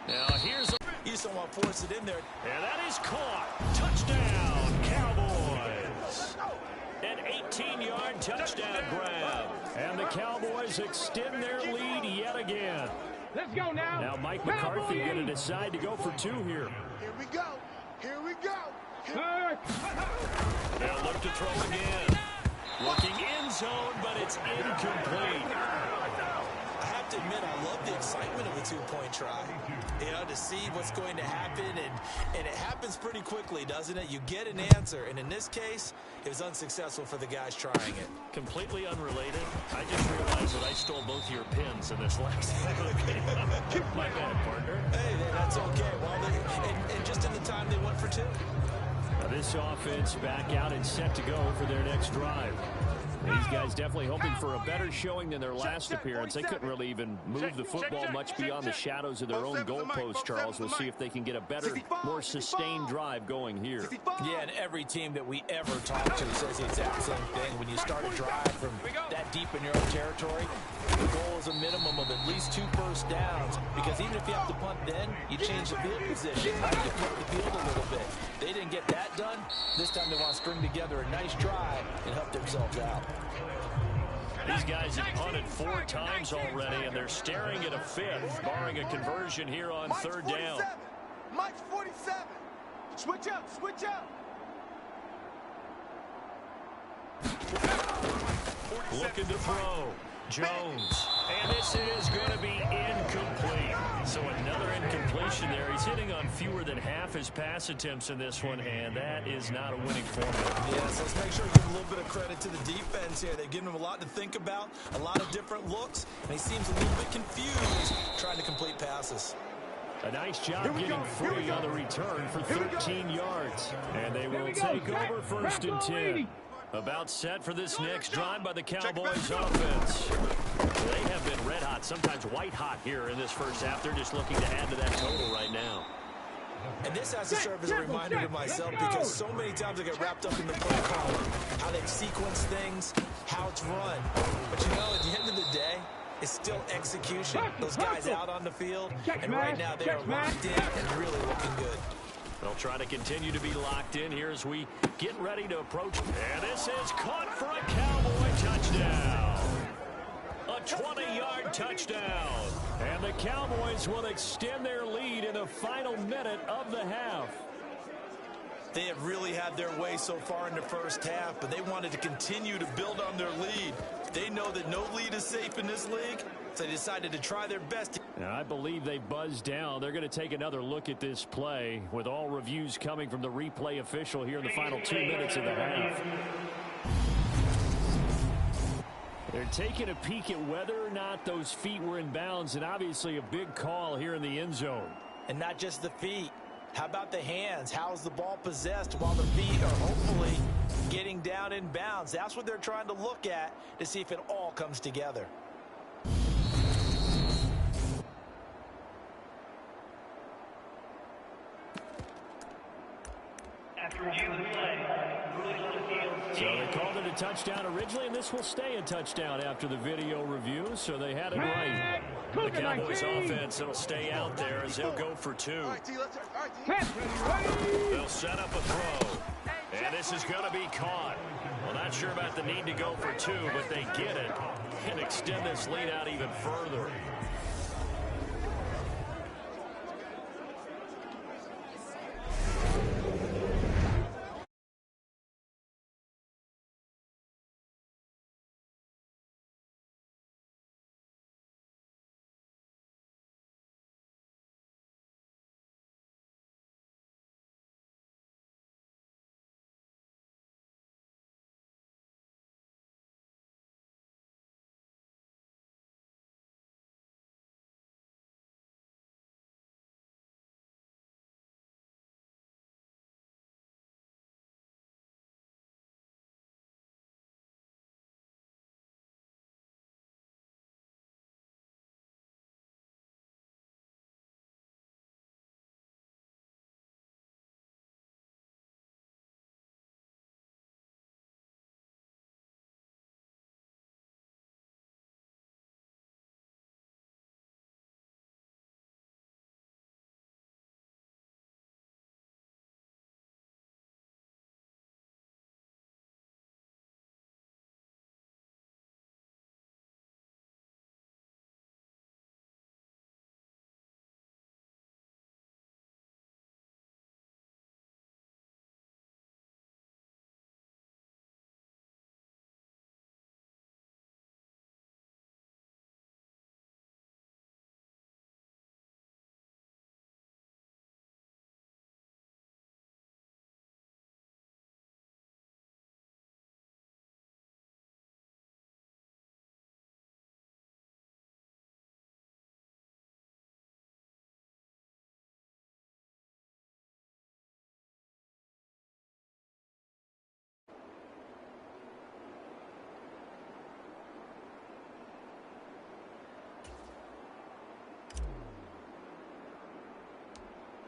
Now here's a... You just don't want to force it in there. And that is caught. Touchdown, Cowboys. An 18-yard touchdown grab. And the Cowboys extend their lead yet again. Let's go now. Now Mike McCarthy going to decide to go for 2 here. Here we go. They'll look to throw again. Looking end zone, but it's incomplete. I have to admit, I love the excitement of a 2-point try. You know, to see what's going to happen, and it happens pretty quickly, doesn't it? You get an answer, and in this case, it was unsuccessful for the guys trying it. Completely unrelated. I just realized that I stole both your pins in this last half of the game. My bad, partner. Hey, that's okay. Well, and just in the time they went for 2. Now this offense back out and set to go for their next drive. These guys definitely hoping for a better showing than their last appearance. They couldn't really even move the football much beyond the shadows of their own goalpost, Charles. We'll see if they can get a better, more sustained drive going here. Yeah, and every team that we ever talk to says the exact same thing. When you start a drive from that deep in your own territory, the goal is a minimum of at least 2 first downs, because even if you have to punt then, you change the field position. You flip the field a little bit. They didn't get that done. This time they want to string together a nice drive and help themselves out. These guys have punted 4 times already, and they're staring at a 5th, barring a conversion here on 3rd down. Mike's 47. Switch out. Looking to throw. Jones. And this is going to be incomplete. So another incompletion there. He's hitting on fewer than half his pass attempts in this one, and that is not a winning formula. Yes, let's make sure we give a little bit of credit to the defense here. They've given him a lot to think about, a lot of different looks, and he seems a little bit confused trying to complete passes. A nice job getting free on the return for 13 yards. And they will take over 1st and 10. About set for this next drive by the Cowboys offense. They have been red hot, sometimes white hot here in this first half. They're just looking to add to that total right now. And this has to serve as a reminder to myself, because so many times I get wrapped up in the play call, how they sequence things, how it's run. But you know, at the end of the day, it's still execution. Those guys out on the field, and right now they are locked in and really looking good. They'll try to continue to be locked in here as we get ready to approach. And this is caught for a Cowboy touchdown. A 20-yard touchdown. And the Cowboys will extend their lead in the final minute of the half. They have really had their way so far in the first half, but they wanted to continue to build on their lead. They know that no lead is safe in this league, So they decided to try their best. And I believe they buzzed down. They're going to take another look at this play with all reviews coming from the replay official here in the final 2 minutes of the half. They're taking a peek at whether or not those feet were in bounds, and obviously a big call here in the end zone. And not just the feet. How about the hands? How's the ball possessed while the feet are hopefully getting down in bounds? That's what they're trying to look at to see if it all comes together. So they called it a touchdown originally, and this will stay a touchdown after the video review, so they had it right. The Cowboys offense will stay out there as they'll go for 2. They'll set up a throw, and this is going to be caught. Well, not sure about the need to go for 2, but they get it and extend this lead out even further.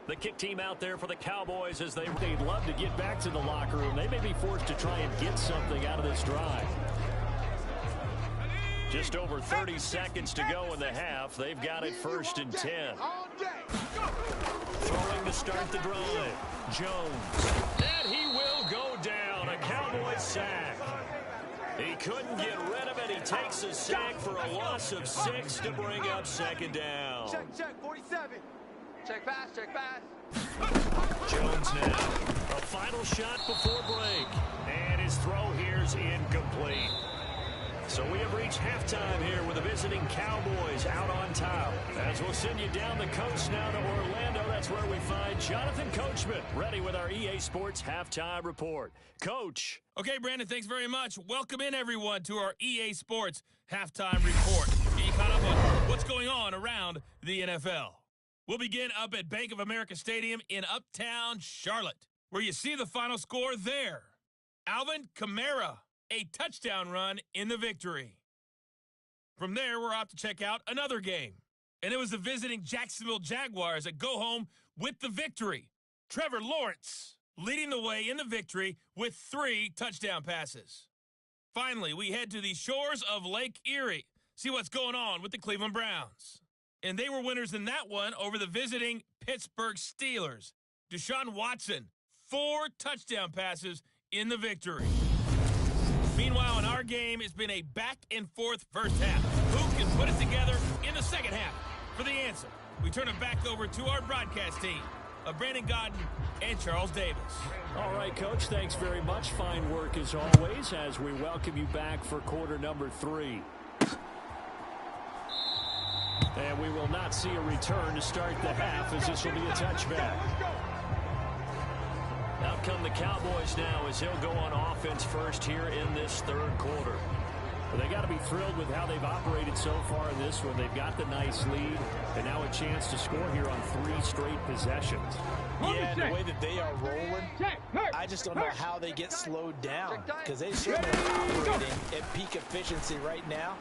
The kick team out there for the Cowboys as they'd love to get back to the locker room. They may be forced to try and get something out of this drive. Just over 30 seconds to go in the half. They've got it 1st and 10. Throwing to start the drive. Jones. And he will go down. A Cowboys sack. He couldn't get rid of it. He takes a sack for a loss of 6 to bring up 2nd down. Check, 47. Check pass, check pass. Jones now. A final shot before break. And his throw here's incomplete. So we have reached halftime here with the visiting Cowboys out on top. As we'll send you down the coast now to Orlando, that's where we find Jonathan Coachman, ready with our EA Sports Halftime Report. Coach. Okay, Brandon, thanks very much. Welcome in, everyone, to our EA Sports Halftime Report. Get you caught up on what's going on around the NFL. We'll begin up at Bank of America Stadium in Uptown Charlotte, where you see the final score there. Alvin Kamara, a touchdown run in the victory. From there, we're off to check out another game. And it was the visiting Jacksonville Jaguars that go home with the victory. Trevor Lawrence leading the way in the victory with 3 touchdown passes. Finally, we head to the shores of Lake Erie, see what's going on with the Cleveland Browns. And they were winners in that one over the visiting Pittsburgh Steelers. Deshaun Watson, 4 touchdown passes in the victory. Meanwhile, in our game, it's been a back-and-forth first half. Who can put it together in the second half? For the answer, we turn it back over to our broadcast team of Brandon Gaudin and Charles Davis. All right, Coach, thanks very much. Fine work as always as we welcome you back for quarter number 3. And we will not see a return to start the half, as this will be a touchback. Out come the Cowboys now as he'll go on offense first here in this third quarter. Well, they got to be thrilled with how they've operated so far in this one. They've got the nice lead, and now a chance to score here on 3 straight possessions. Yeah, and the way that they are rolling, I just don't know how they get slowed down, because they certainly are operating at peak efficiency right now.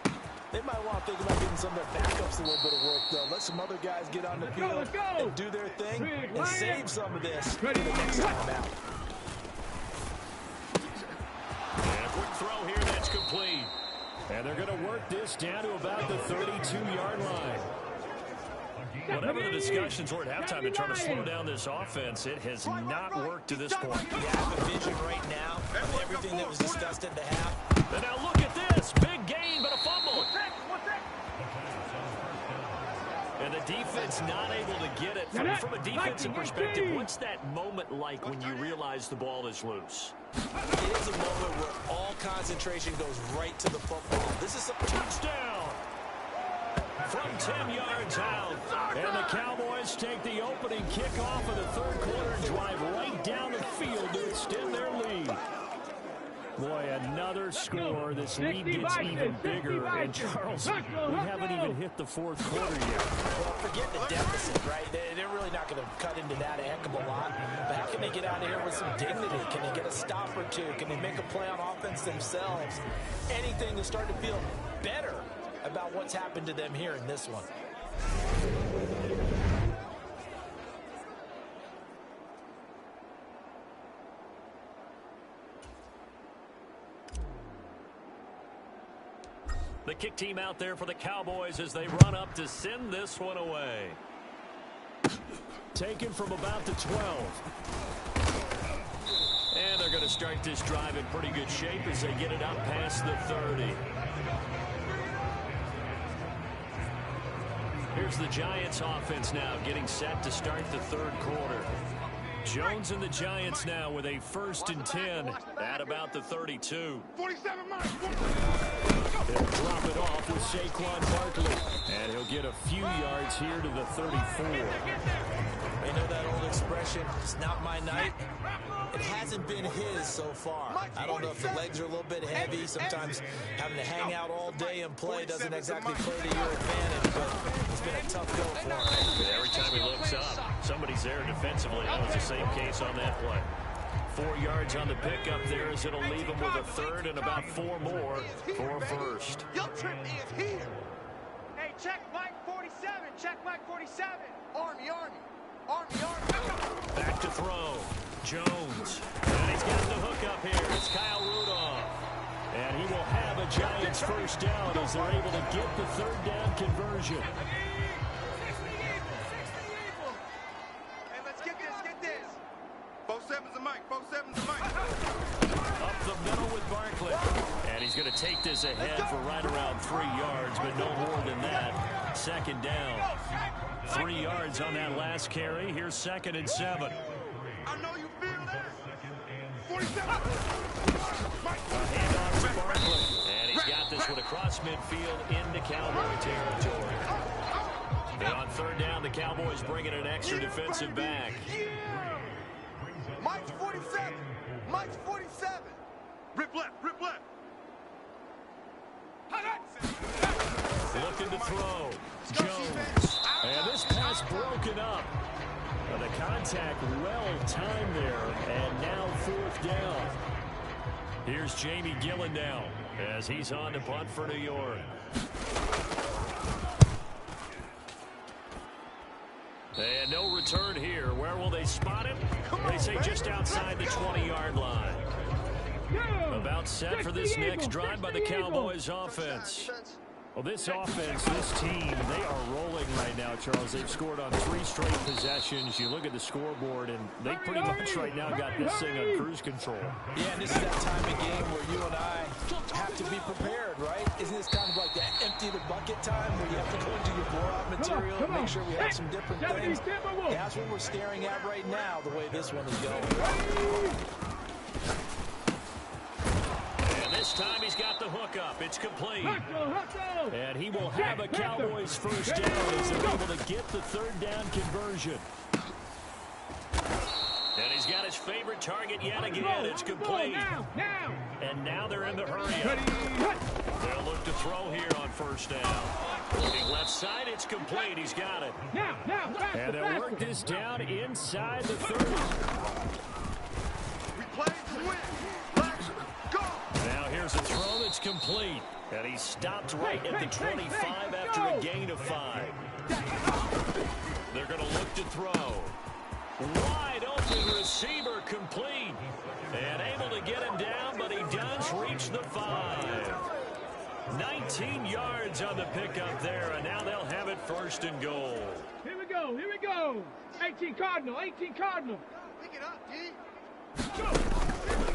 They might want to think about getting some of their backups a little bit of work, though. Let some other guys get on the field and do their thing and save some of this for the next time out. And a quick throw here that's complete. And they're going to work this down to about the 32-yard line. Whatever the discussions were at halftime to try to slow down this offense, it has not worked to this point. Yeah, I have a vision right now of everything that was discussed at the half. And now look at this. Big gain, but a fumble. And the defense not able to get it. From a defensive perspective, what's that moment like when you realize the ball is loose? It is a moment where all concentration goes right to the football. This is a touchdown from 10 yards out. And the Cowboys take the opening kickoff of the third quarter and drive right down the field to extend their lead. Boy, another score. This lead gets even bigger. And Charles, we haven't even hit the fourth quarter yet. Well, forget the deficit, right? They're really not going to cut into that a heck of a lot. But how can they get out of here with some dignity? Can they get a stop or two? Can they make a play on offense themselves? Anything to start to feel better about what's happened to them here in this one. The kick team out there for the Cowboys as they run up to send this one away. Taken from about the 12. And they're going to start this drive in pretty good shape as they get it up past the 30. Here's the Giants offense now getting set to start the third quarter. Jones and the Giants now with a 1st and 10 at about the 32. 47 miles. He'll drop it off with Saquon Barkley. And he'll get a few yards here to the 34. You know that old expression, it's not my night? It hasn't been his so far. I don't know if the legs are a little bit heavy. Sometimes having to hang out all day and play doesn't exactly play to your advantage, but it's been a tough go for him. Every time he looks up, somebody's there defensively. That was the same case on that play. 4 yards on the pickup there as it'll leave him with a 3rd and about 4 more for a 1st. Your trip is here. Hey, check Mike 47. Check Mike 47. Army. Back to throw. Jones. And he's got the hook up here. It's Kyle Rudolph. And he will have a Giants 1st down as they're able to get the 3rd down conversion. Hey, let's get this. 47's a mic. 47's a mic. Up the middle with Barkley. And he's going to take this ahead for right around 3 yards, but no more than that. 2nd down. 3 yards on that last carry. Here's 2nd and 7. I know you feel that. 47. A handoff to Barkley. And he's got this one across midfield into Cowboy territory. And on 3rd down, the Cowboys bring in an extra defensive back. Mike's 47. Mike's 47. Rip left. Looking to throw. Jones. And this pass broken up. The contact well timed there. And now 4th down. Here's Jamie Gillen now as he's on to punt for New York. And no return here. Where will they spot it? They say just outside the 20-yard line. About set for this next drive by the Cowboys offense. Well, this offense, this team, they are rolling right now, Charles. They've scored on 3 straight possessions. You look at the scoreboard, and they pretty much right now got this thing on cruise control. Yeah, and this is that time of game where you and I have to be prepared, right? Isn't this kind of like that empty the bucket time where you have to go into your blowout material and make sure we have some different things? That's what we're staring at right now, the way this one is going. this time he's got the hook up. It's complete. Hustle. And he will have a Cowboys first down as they're able to get the third down conversion. And he's got his favorite target yet again. It's complete. Now. And now they're in the hurry-up. They'll look to throw here on first down. Looking left side, it's complete. He's got it. Now. And they'll work this down inside the 30. We play to win. Let's go. Now here's a throw that's complete. And he stopped right at the 25 after a gain of 5. They're going to look to throw. Wide open receiver complete. And able to get him down, but he does reach the 5. 19 yards on the pickup there, and now they'll have it first and goal. Here we go. 18 Cardinal. Pick it up, D.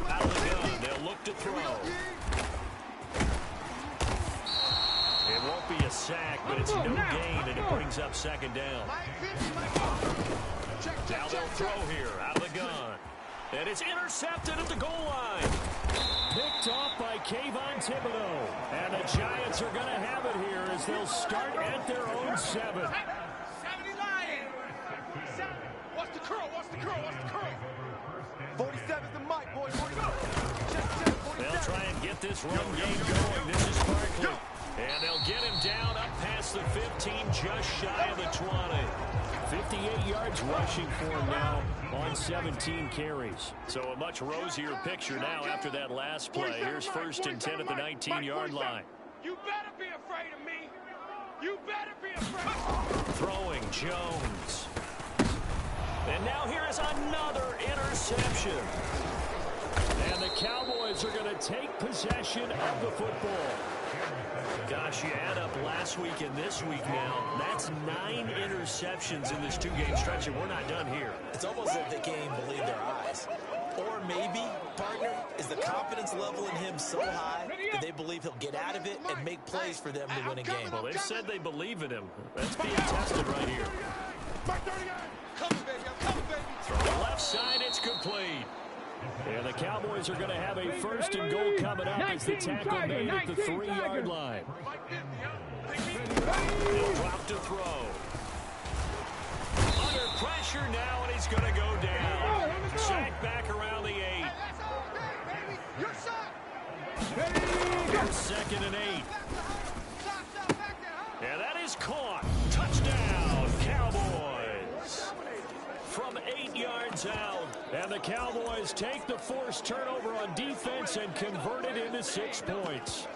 Out of the gun, they'll look to throw. It won't be a sack, but it's no gain, and it brings up second down. Now they'll throw here, out of the gun. And it's intercepted at the goal line. Picked off by Kayvon Thibodeau. And the Giants are going to have it here as they'll start at their own 7. 70 Lions. What's the curl? 47's the mic, boys. 47. They'll try and get this run game going. This is Barkley. And they'll get him down up past the 15, just shy of the 20. 58 yards rushing for him now on 17 carries. So a much rosier picture now after that last play. Here's first and 10 at the 19-yard line. You better be afraid of me. You better be afraid. Throwing Jones. And now here is another interception. And the Cowboys are going to take possession of the football. Gosh, you add up last week and this week now, that's 9 interceptions in this 2-game stretch, and we're not done here. It's almost as if they can't even believe their eyes. Or maybe, partner, is the confidence level in him so high that they believe he'll get out of it and make plays for them to win a game. Well, they've said they believe in him. That's being tested right here. Coming, baby. I'm coming, baby. From the left side, it's complete. And the Cowboys are going to have a first and goal coming up as the tackle made at the 3-yard line. They'll drop to throw. Under pressure now, and he's going to go down. Sacked back around the 8. Hey, that's all day, baby. You're shot. Here's second and 8. And that is caught. Touchdown, Cowboys. From 8 yards out. And the Cowboys take the forced turnover on defense and convert it into 6 points.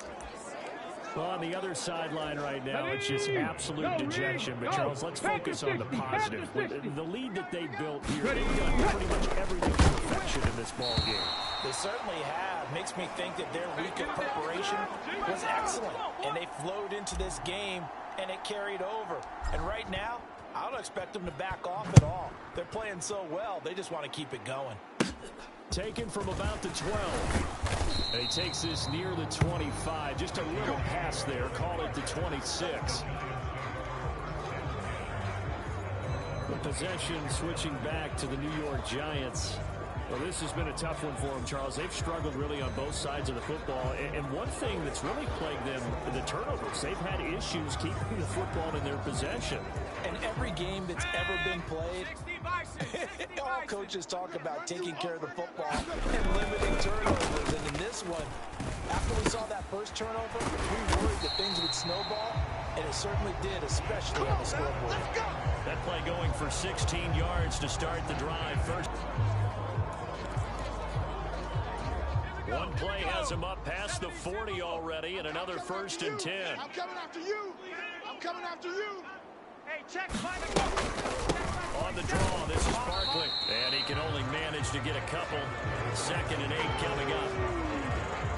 Well, on the other sideline right now, it's just absolute dejection. But, Charles, let's focus on the positive. The lead that they built here, they've done pretty much everything to perfection in this ball game. They certainly have. Makes me think that their week of preparation was excellent. And they flowed into this game, and it carried over. And right now, I don't expect them to back off at all. They're playing so well, they just want to keep it going. Taken from about the 12. And he takes this near the 25. Just a little pass there. Call it the 26. The possession switching back to the New York Giants. Well, this has been a tough one for them, Charles. They've struggled really on both sides of the football. And one thing that's really plagued them, the turnovers. They've had issues keeping the football in their possession. In every game that's ever been played, all coaches talk about taking care of the football and limiting turnovers. And in this one, after we saw that first turnover, we worried that things would snowball, and it certainly did, especially on the scoreboard. That play going for 16 yards to start the drive. First. One play has him up past the 40 already, and another first and 10. I'm coming after you. I'm coming after you. Hey, check. On the draw, this is Barkley. And he can only manage to get a couple. Second and 8 coming up.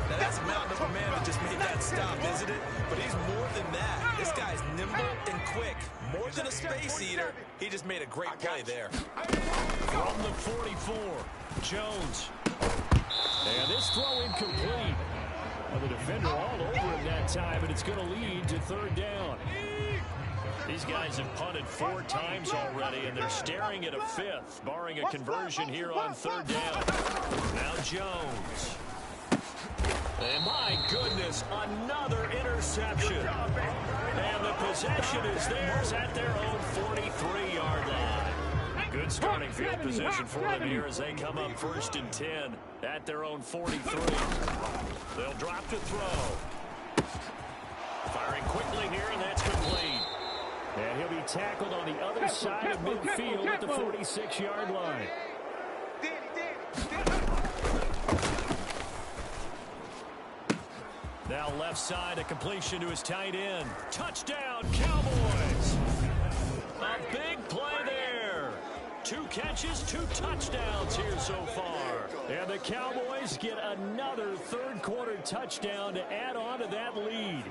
Now that's a mountain of a man that just made that stop, isn't it? But he's more than that. This guy's nimble and quick. More than a space eater. He just made a great play there. From the 44, Jones. And this throw incomplete. Well, the defender all over him that time, and it's going to lead to third down. These guys have punted 4 times already, and they're staring at a 5th, barring a conversion here on third down. Now Jones. And my goodness, another interception. And the possession is theirs at their own 43-yard line. Good starting field position for them here as they come up 1st and 10 at their own 43. They'll drop to throw. Firing quickly here, and that's complete. And he'll be tackled on the other side of midfield at the 46-yard line. Now left side, a completion to his tight end. Touchdown, Cowboys! A big play there. 2 catches, 2 touchdowns here so far. And the Cowboys get another third-quarter touchdown to add on to that lead.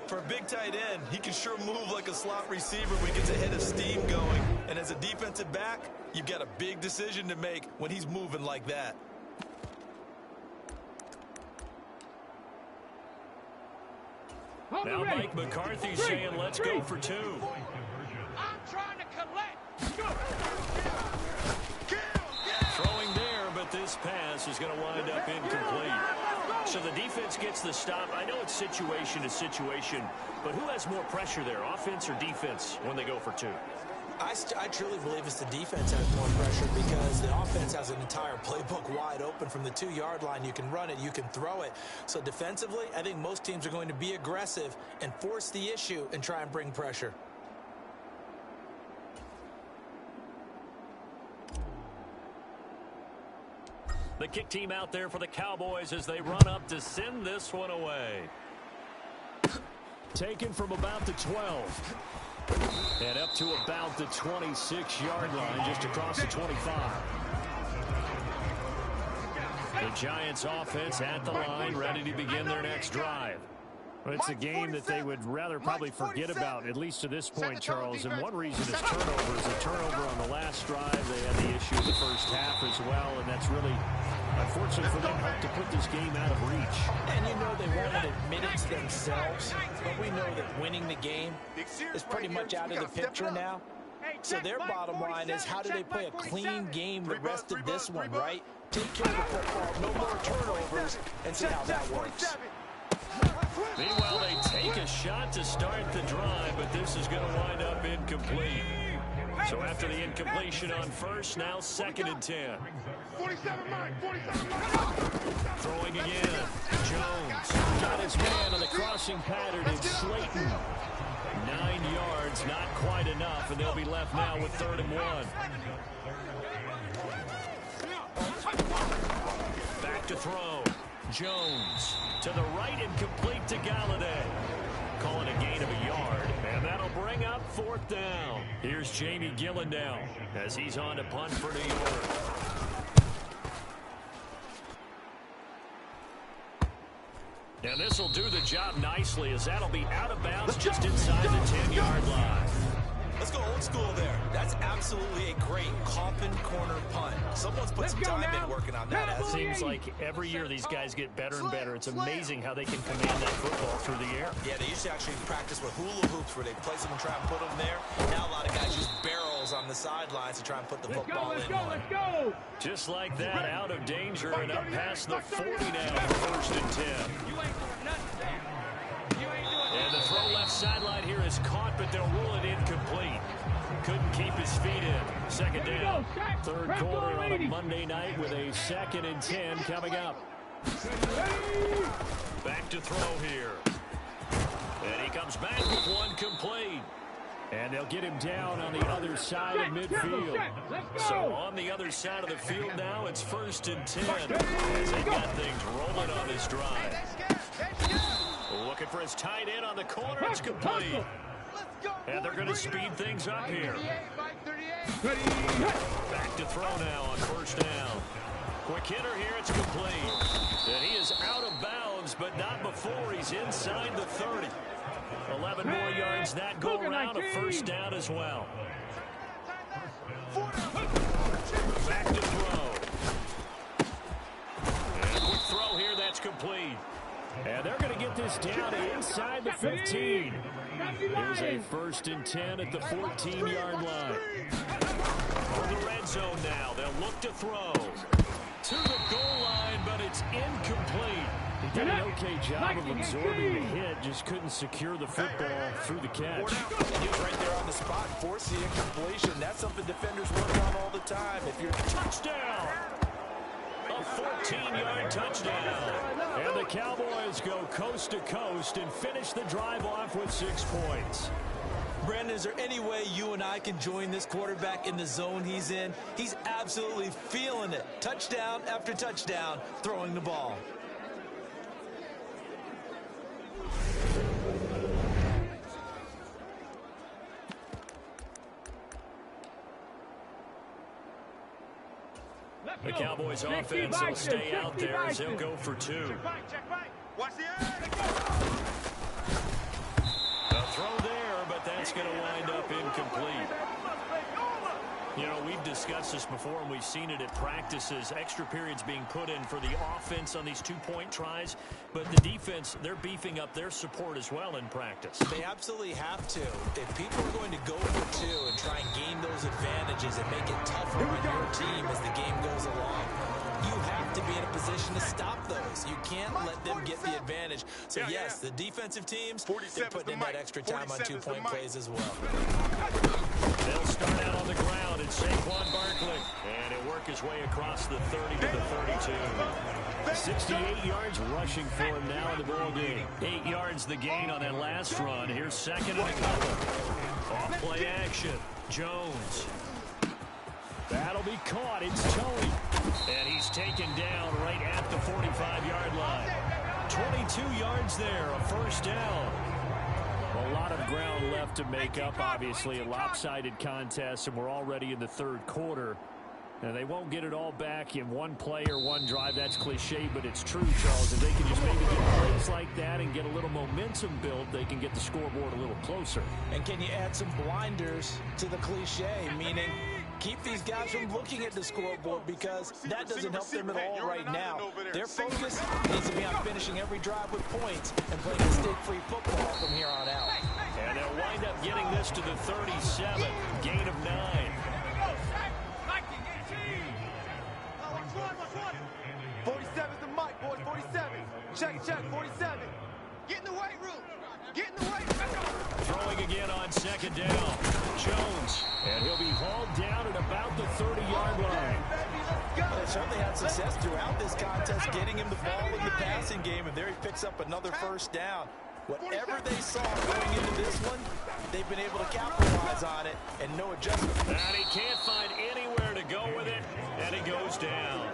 For a big tight end, he can sure move like a slot receiver when he gets a hit of steam going. And as a defensive back, you've got a big decision to make when he's moving like that. Now Mike McCarthy's saying, let's go for 2. I'm trying to collect. Throwing there, but this pass is going to wind up incomplete. So the defense gets the stop. I know it's situation to situation, but who has more pressure there, offense or defense, when they go for 2? I truly believe it's the defense has more pressure because the offense has an entire playbook wide open from the 2-yard line. You can run it, you can throw it. So defensively, I think most teams are going to be aggressive and force the issue and try and bring pressure. The kick team out there for the Cowboys as they run up to send this one away. Taken from about the 12. And up to about the 26-yard line, just across the 25. The Giants offense at the line, ready to begin their next drive. Well, it's a game that they would rather probably forget about, at least to this point, Charles. And one reason is turnovers. A turnover on the last drive. They had the issue in the first half as well, and that's really unfortunate for them to put this game out of reach. And you know they won't admit it to themselves, but we know that winning the game is pretty much out of the picture now. So their bottom line is, how do they play a clean game the rest of this one, right? Take care of the football, no more turnovers, and see how that works. Meanwhile, they take a shot to start the drive, but this is going to wind up incomplete. So after the incompletion on first, now 2nd and 10. 47 Mike, 47 Mike. Throwing again. Jones got his man on the crossing pattern. It's Slayton. 9 yards, not quite enough, and they'll be left now with 3rd and 1. Back to throw. Jones to the right and complete to Galladay. Calling a gain of a yard, and that'll bring up 4th down. Here's Jamie Gillen now as he's on to punt for New York. And this will do the job nicely as that'll be out of bounds just inside the 10-yard line. Let's go old school there. That's absolutely a great coffin corner punt. Someone's put some time in working on that. It seems like every year these guys get better and better. It's amazing how they can command that football through the air. Yeah, they used to actually practice with hula hoops where they place them and try and put them there. Now a lot of guys use barrels on the sidelines to try and put the football in. Let's go! Just like that, out of danger and up past the 40 now for 1st and 10. And the throw left sideline here is caught, but they'll rule it incomplete. Couldn't keep his feet in. 2nd down. 3rd quarter on a Monday night with a 2nd and 10 coming up. Back to throw here. And he comes back with one complete. And they'll get him down on the other side of midfield. So on the other side of the field now, it's 1st and 10 as they got things rolling on this drive. Looking for his tight end on the corner. It's complete. And they're going to speed things up here. Back to throw now on 1st down. Quick hitter here. It's complete. And he is out of bounds, but not before he's inside the 30. 11 more yards that go around. A 1st down as well. Back to throw. And a quick throw here. That's complete. And they're going to get this down inside the 15. Here's a 1st and 10 at the 14-yard line. For the red zone now, they'll look to throw. To the goal line, but it's incomplete. okay job of absorbing the hit, just couldn't secure the football through the catch. And he was right there on the spot, forced the incompletion. That's something defenders work on all the time. If you're Touchdown! A 14-yard touchdown. And the Cowboys go coast to coast and finish the drive off with 6 points. Brandon, is there any way you and I can join this quarterback in the zone he's in? He's absolutely feeling it. Touchdown after touchdown, throwing the ball. The Cowboys offense will stay out there as they'll go for 2. Watch the air. A throw there, but that's going to wind up incomplete. You know, we've discussed this before, and we've seen it at practices. Extra periods being put in for the offense on these 2-point tries. But the defense, they're beefing up their support as well in practice. They absolutely have to. If people are going to go for 2 and try and gain those advantages and make it tougher on your team as the game goes along, you have to be in a position to stop those. You can't let them get the advantage. So, yes, the defensive teams, they're putting in that extra time on 2-point plays as well. They'll start out on the ground. It's Saquon Barkley. And he'll work his way across the 30 to the 32. 68 yards rushing for him now in the ball game. 8 yards the gain on that last run. Here's second and a couple. Off play action. Jones. That'll be caught. It's Tony. And he's taken down right at the 45-yard line. 22 yards there, a first down. A lot of ground left to make up, obviously. A lopsided contest, and we're already in the 3rd quarter. And they won't get it all back in one play or one drive. That's cliche, but it's true, Charles. If they can just maybe get plays like that and get a little momentum built, they can get the scoreboard a little closer. And can you add some blinders to the cliche, meaning keep these guys from looking at the scoreboard, because that doesn't help them at all right now. Their focus needs to be on finishing every drive with points and playing mistake-free football from here on out. And they'll wind up getting this to the 37, gain of 9. 47's the mic, boys. 47. Check, 47. Get in the weight room. Get in the weight room. Throwing again on second down. Jones. And he'll be hauled down at about the 30-yard line. They certainly had success throughout this contest, getting him the ball in the passing game, and there he picks up another first down. Whatever they saw going into this one, they've been able to capitalize on it, and no adjustment. And he can't find anywhere to go with it, and he goes down.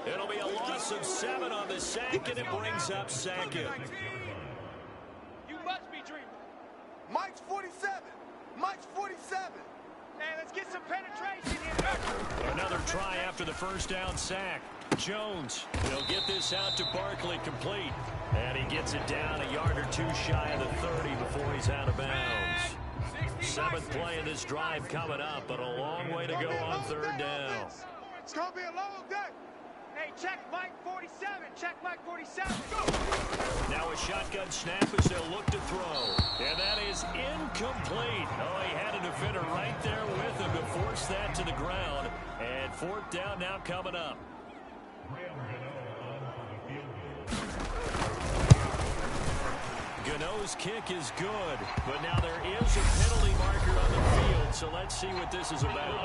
It'll be a loss of 7 on the sack, and it brings up second. You must be dreaming. Mike's 47. Mike's 47. Hey, let's get some penetration here. Another try after the first down sack. Jones, he'll get this out to Barkley, complete. And he gets it down a yard or 2 shy of the 30 before he's out of bounds. 7th play of this drive coming up, but a long way to go on 3rd down. It's going to be a long day. Hey, check Mike 47. Check Mike 47. Go. Now a shotgun snap as they'll look to throw. And that is incomplete. Oh, he had a defender right there with him to force that to the ground. And 4th down now coming up. Gano's kick is good, but now there is a penalty marker on the field, so let's see what this is about.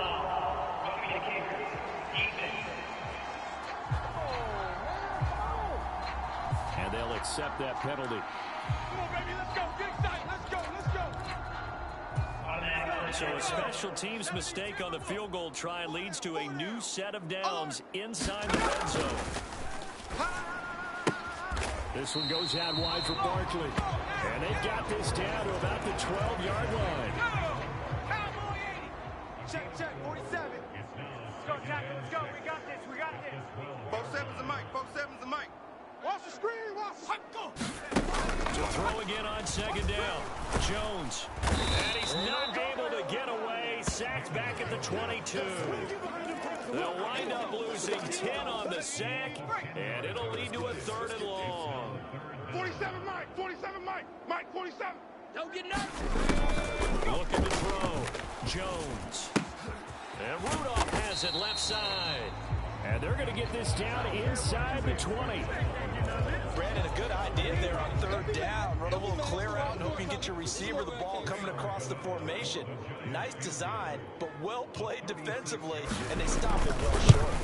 And they'll accept that penalty. Come on, baby, let's go. Get excited. Let's go. Let's go. So a special teams mistake on the field goal try leads to a new set of downs inside the red zone. This one goes out wide for Barkley. And they've got this down to about the 12-yard line. Cowboy 80. Check, 47. Let's go, tackle. Let's go. We got this. 47's the mic. 47's the mic. Watch the screen. Watch the go. To throw again on second down. Jones. And he's not able to get away. Sacked back at the 22. They'll wind up losing 10 on the sack, and it'll lead to a 3rd and long. 47 Mike. 47 Mike. Mike 47. Don't get nervous. Looking to throw. Jones. And Rudolph has it left side. And they're going to get this down inside the 20. Brandon, a good idea there on third down. Run a little clear out and hope you can get your receiver the ball coming across the formation. Nice design, but well played defensively, and they stop it well short.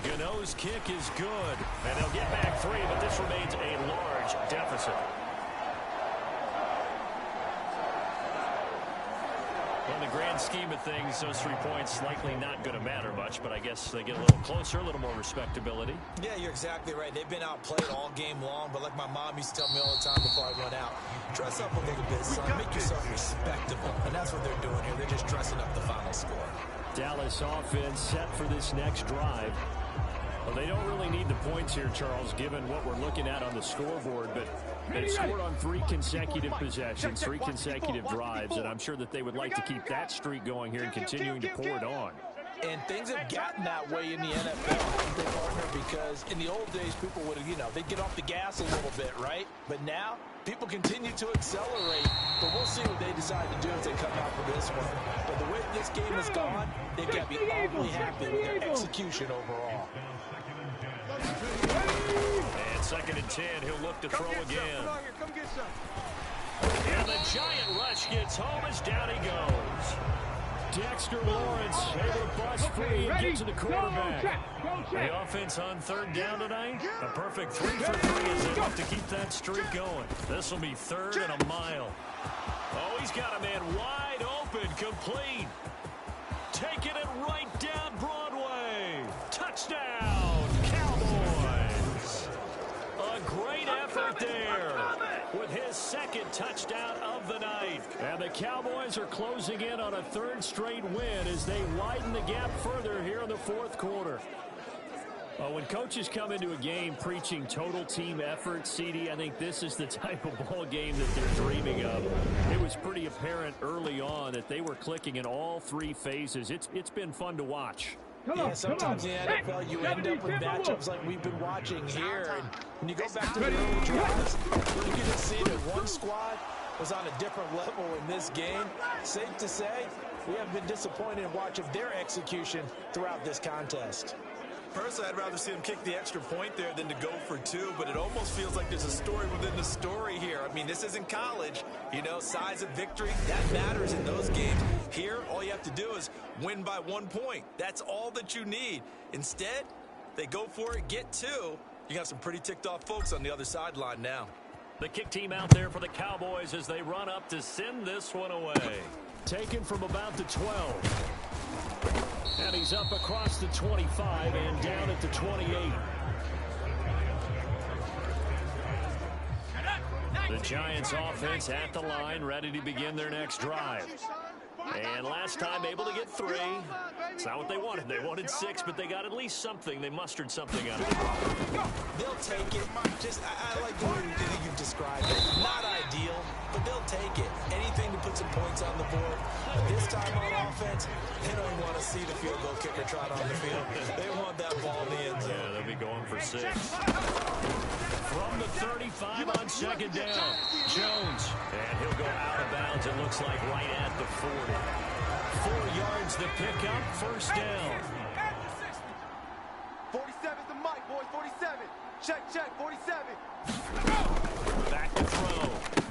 Gano's kick is good, and they'll get back 3, but this remains a large deficit. Well, in the grand scheme of things, those 3 points likely not going to matter much, but I guess they get a little closer, a little more respectability. Yeah, you're exactly right. They've been outplayed all game long, but like my mom used to tell me all the time before I went out, dress up a little bit, son. Make yourself respectable. And that's what they're doing here. They're just dressing up the final score. Dallas offense set for this next drive. Well, they don't really need the points here, Charles, given what we're looking at on the scoreboard, but they've scored on 3 consecutive possessions, 3 consecutive drives, and I'm sure that they would like to keep that streak going here and continuing to pour it on. And things have gotten that way in the NFL, they partner, because in the old days, people would, they'd get off the gas a little bit, right? But now, people continue to accelerate, but we'll see what they decide to do as they come out for this one. But the way this game has gone, they've got to be awfully happy with their execution overall. And 2nd and 10, he'll look to throw again. Come get some. And the giant rush gets home as down he goes. Dexter Lawrence able to bust free and get to the quarterback. The offense on 3rd down tonight, a perfect 3 for 3 as they look to keep that streak going. This will be 3rd and a mile. Oh, he's got a man wide open, complete. Taking it right down Broadway. Touchdown, Cowboys. A great effort there with his 2nd touchdown of the night. And the Cowboys are closing in on a 3rd straight win as they widen the gap further here in the 4th quarter. When coaches come into a game preaching total team effort, CD, I think this is the type of ball game that they're dreaming of. It was pretty apparent early on that they were clicking in all 3 phases. It's been fun to watch. Yeah, sometimes in the NFL you end up with matchups like we've been watching here. And when you go back to the early drives, you can just see that one squad was on a different level in this game. Safe to say, we have been disappointed in watching their execution throughout this contest. Personally, I'd rather see them kick the extra point there than to go for 2, but it almost feels like there's a story within the story here. I mean, this isn't college. Size of victory, that matters in those games. Here, all you have to do is win by 1 point. That's all that you need. Instead, they go for it, get 2. You got some pretty ticked off folks on the other sideline now. The kick team out there for the Cowboys as they run up to send this one away. Taken from about the 12. And he's up across the 25 and down at the 28. The Giants offense at the line, ready to begin their next drive. And last time able to get 3. It's not what they wanted. They wanted 6, but they got at least something. They mustered something out of it. They'll take it. I like the way you've described it. Not ideal, but they'll take it. Anything to put some points on the board. But this time on offense, they don't want to see the field goal kicker trot on the field. They want that ball in the end zone. Yeah, they'll be going for 6. From the 35 on 2nd down, Jones. And he'll go out of bounds, it looks like, right at the 40. 4 yards the pickup, 1st down. 47's the mic, boys, 47. Check, 47. Back to throw.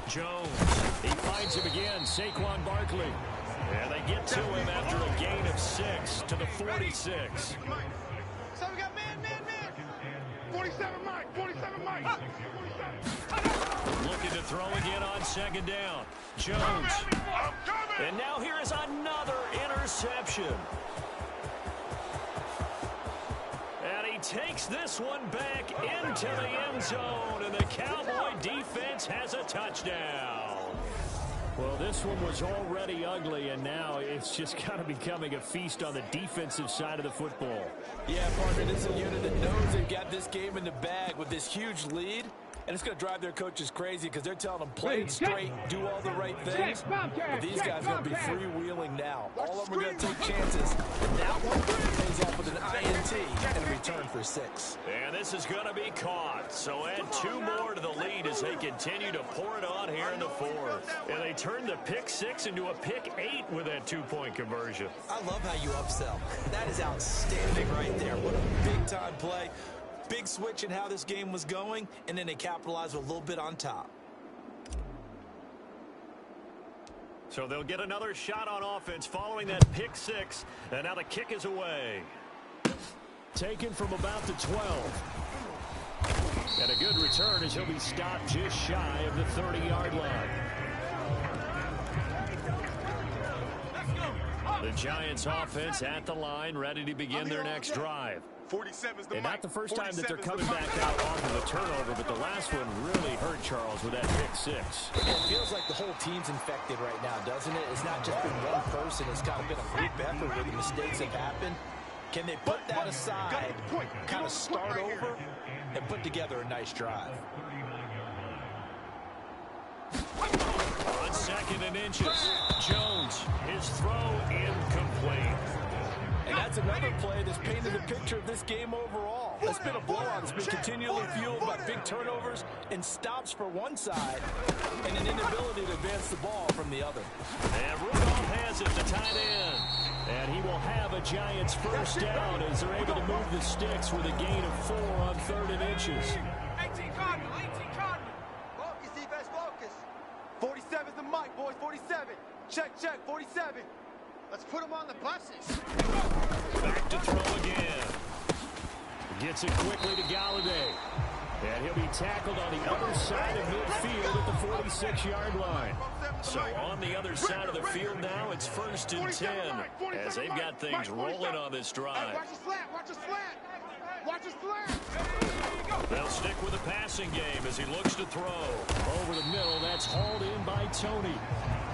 Jones. He finds him again, Saquon Barkley. And they get to him after a gain of 6 to the 46. So we got man. 47 Mike, 47 Mike. Looking to throw again on 2nd down. Jones. And now here is another interception. And he takes this one back into the end zone, and the Cowboy defense has a touchdown. Well, this one was already ugly, and now it's just kind of becoming a feast on the defensive side of the football. Yeah, partner, this is a unit that knows they've got this game in the bag with this huge lead. And it's going to drive their coaches crazy because they're telling them play it straight, do all the right things. But these guys are going to be freewheeling now. All of them are going to take chances. And that one pays off with an INT and a return for 6. And this is going to be caught. So add 2 more to the lead as they continue to pour it on here in the 4th. And they turn the pick 6 into a pick 8 with that 2-point conversion. I love how you upsell. That is outstanding right there. What a big-time play. big switch in how this game was going, and then they capitalized with a little bit on top. So they'll get another shot on offense following that pick six, and now the kick is away. Taken from about the 12. And a good return as he'll be stopped just shy of the 30-yard line. The Giants offense at the line, ready to begin their next drive. 47's the And mic. not the first time that they're 47's coming the back mic. out off of a turnover, but the last one really hurt Charles with that pick six. It feels like the whole team's infected right now, doesn't it? It's not just been one person. It's kind of been a group effort where the mistakes have happened. Can they put that aside, kind of start over, and put together a nice drive? On second and inches, Jones, his throw incomplete. And that's another play that's painted a picture of this game overall. It's been a blowout. It's been continually fueled by big turnovers and stops for one side and an inability to advance the ball from the other. And Rudolph has it, the tight end. And he will have a Giants first down as they're able to move the sticks with a gain of 4 on third and inches. 18 Cardinal, 18 Cardinal. Focus, defense, focus. 47's the mic, boys, 47. Check, 47. Let's put them on the buses. Back to throw again. Gets it quickly to Galladay. And he'll be tackled on the other side of midfield at the 46-yard line. So on the other side of the field now, it's 1st and 10 as they've got things rolling on this drive. Watch his slant, watch his slant. Watch his slant. They'll stick with the passing game as he looks to throw. Over the middle, that's hauled in by Tony.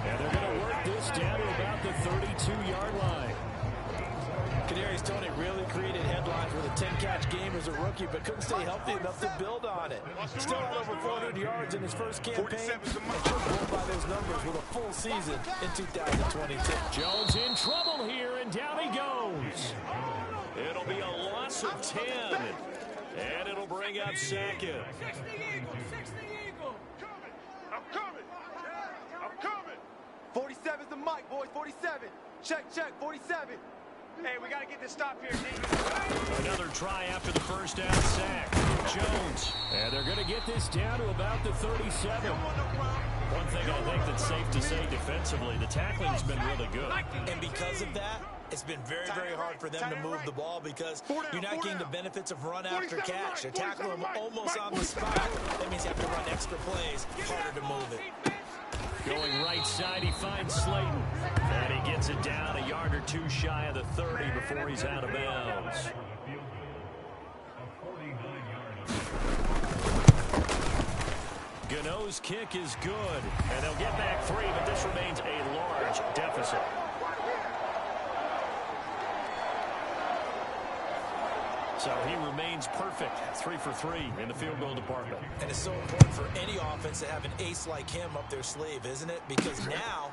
And they're going to work this down to about the 32-yard line. Kadarius Toney really created headlines with a 10-catch game as a rookie, but couldn't stay healthy enough to build on it. Still had over 400 yards in his first campaign, and should blow by those numbers with a full season in 2022. Jones in trouble here, and down he goes. It'll be a loss of 10, and it'll bring up Sackett. 60 Eagle, 60 Eagle. I'm coming. I'm coming. 47's the mic, boys, 47. Check, 47. Hey, we got to get this stop here, D. Another try after the first down sack. Jones. And they're going to get this down to about the 37. One thing I think that's safe to say defensively, the tackling's been really good. And because of that, it's been very, very hard for them to move the ball because you're not getting the benefits of run after catch. They're tackling them almost on the spot. That means you have to run extra plays, harder to move it. Going right side, he finds Slayton. And he gets it down a yard or two shy of the 30 before he's out of bounds. Gano's kick is good. And they'll get back 3, but this remains a large deficit. So he remains perfect, 3 for 3 in the field goal department. And it's so important for any offense to have an ace like him up their sleeve, isn't it? Because now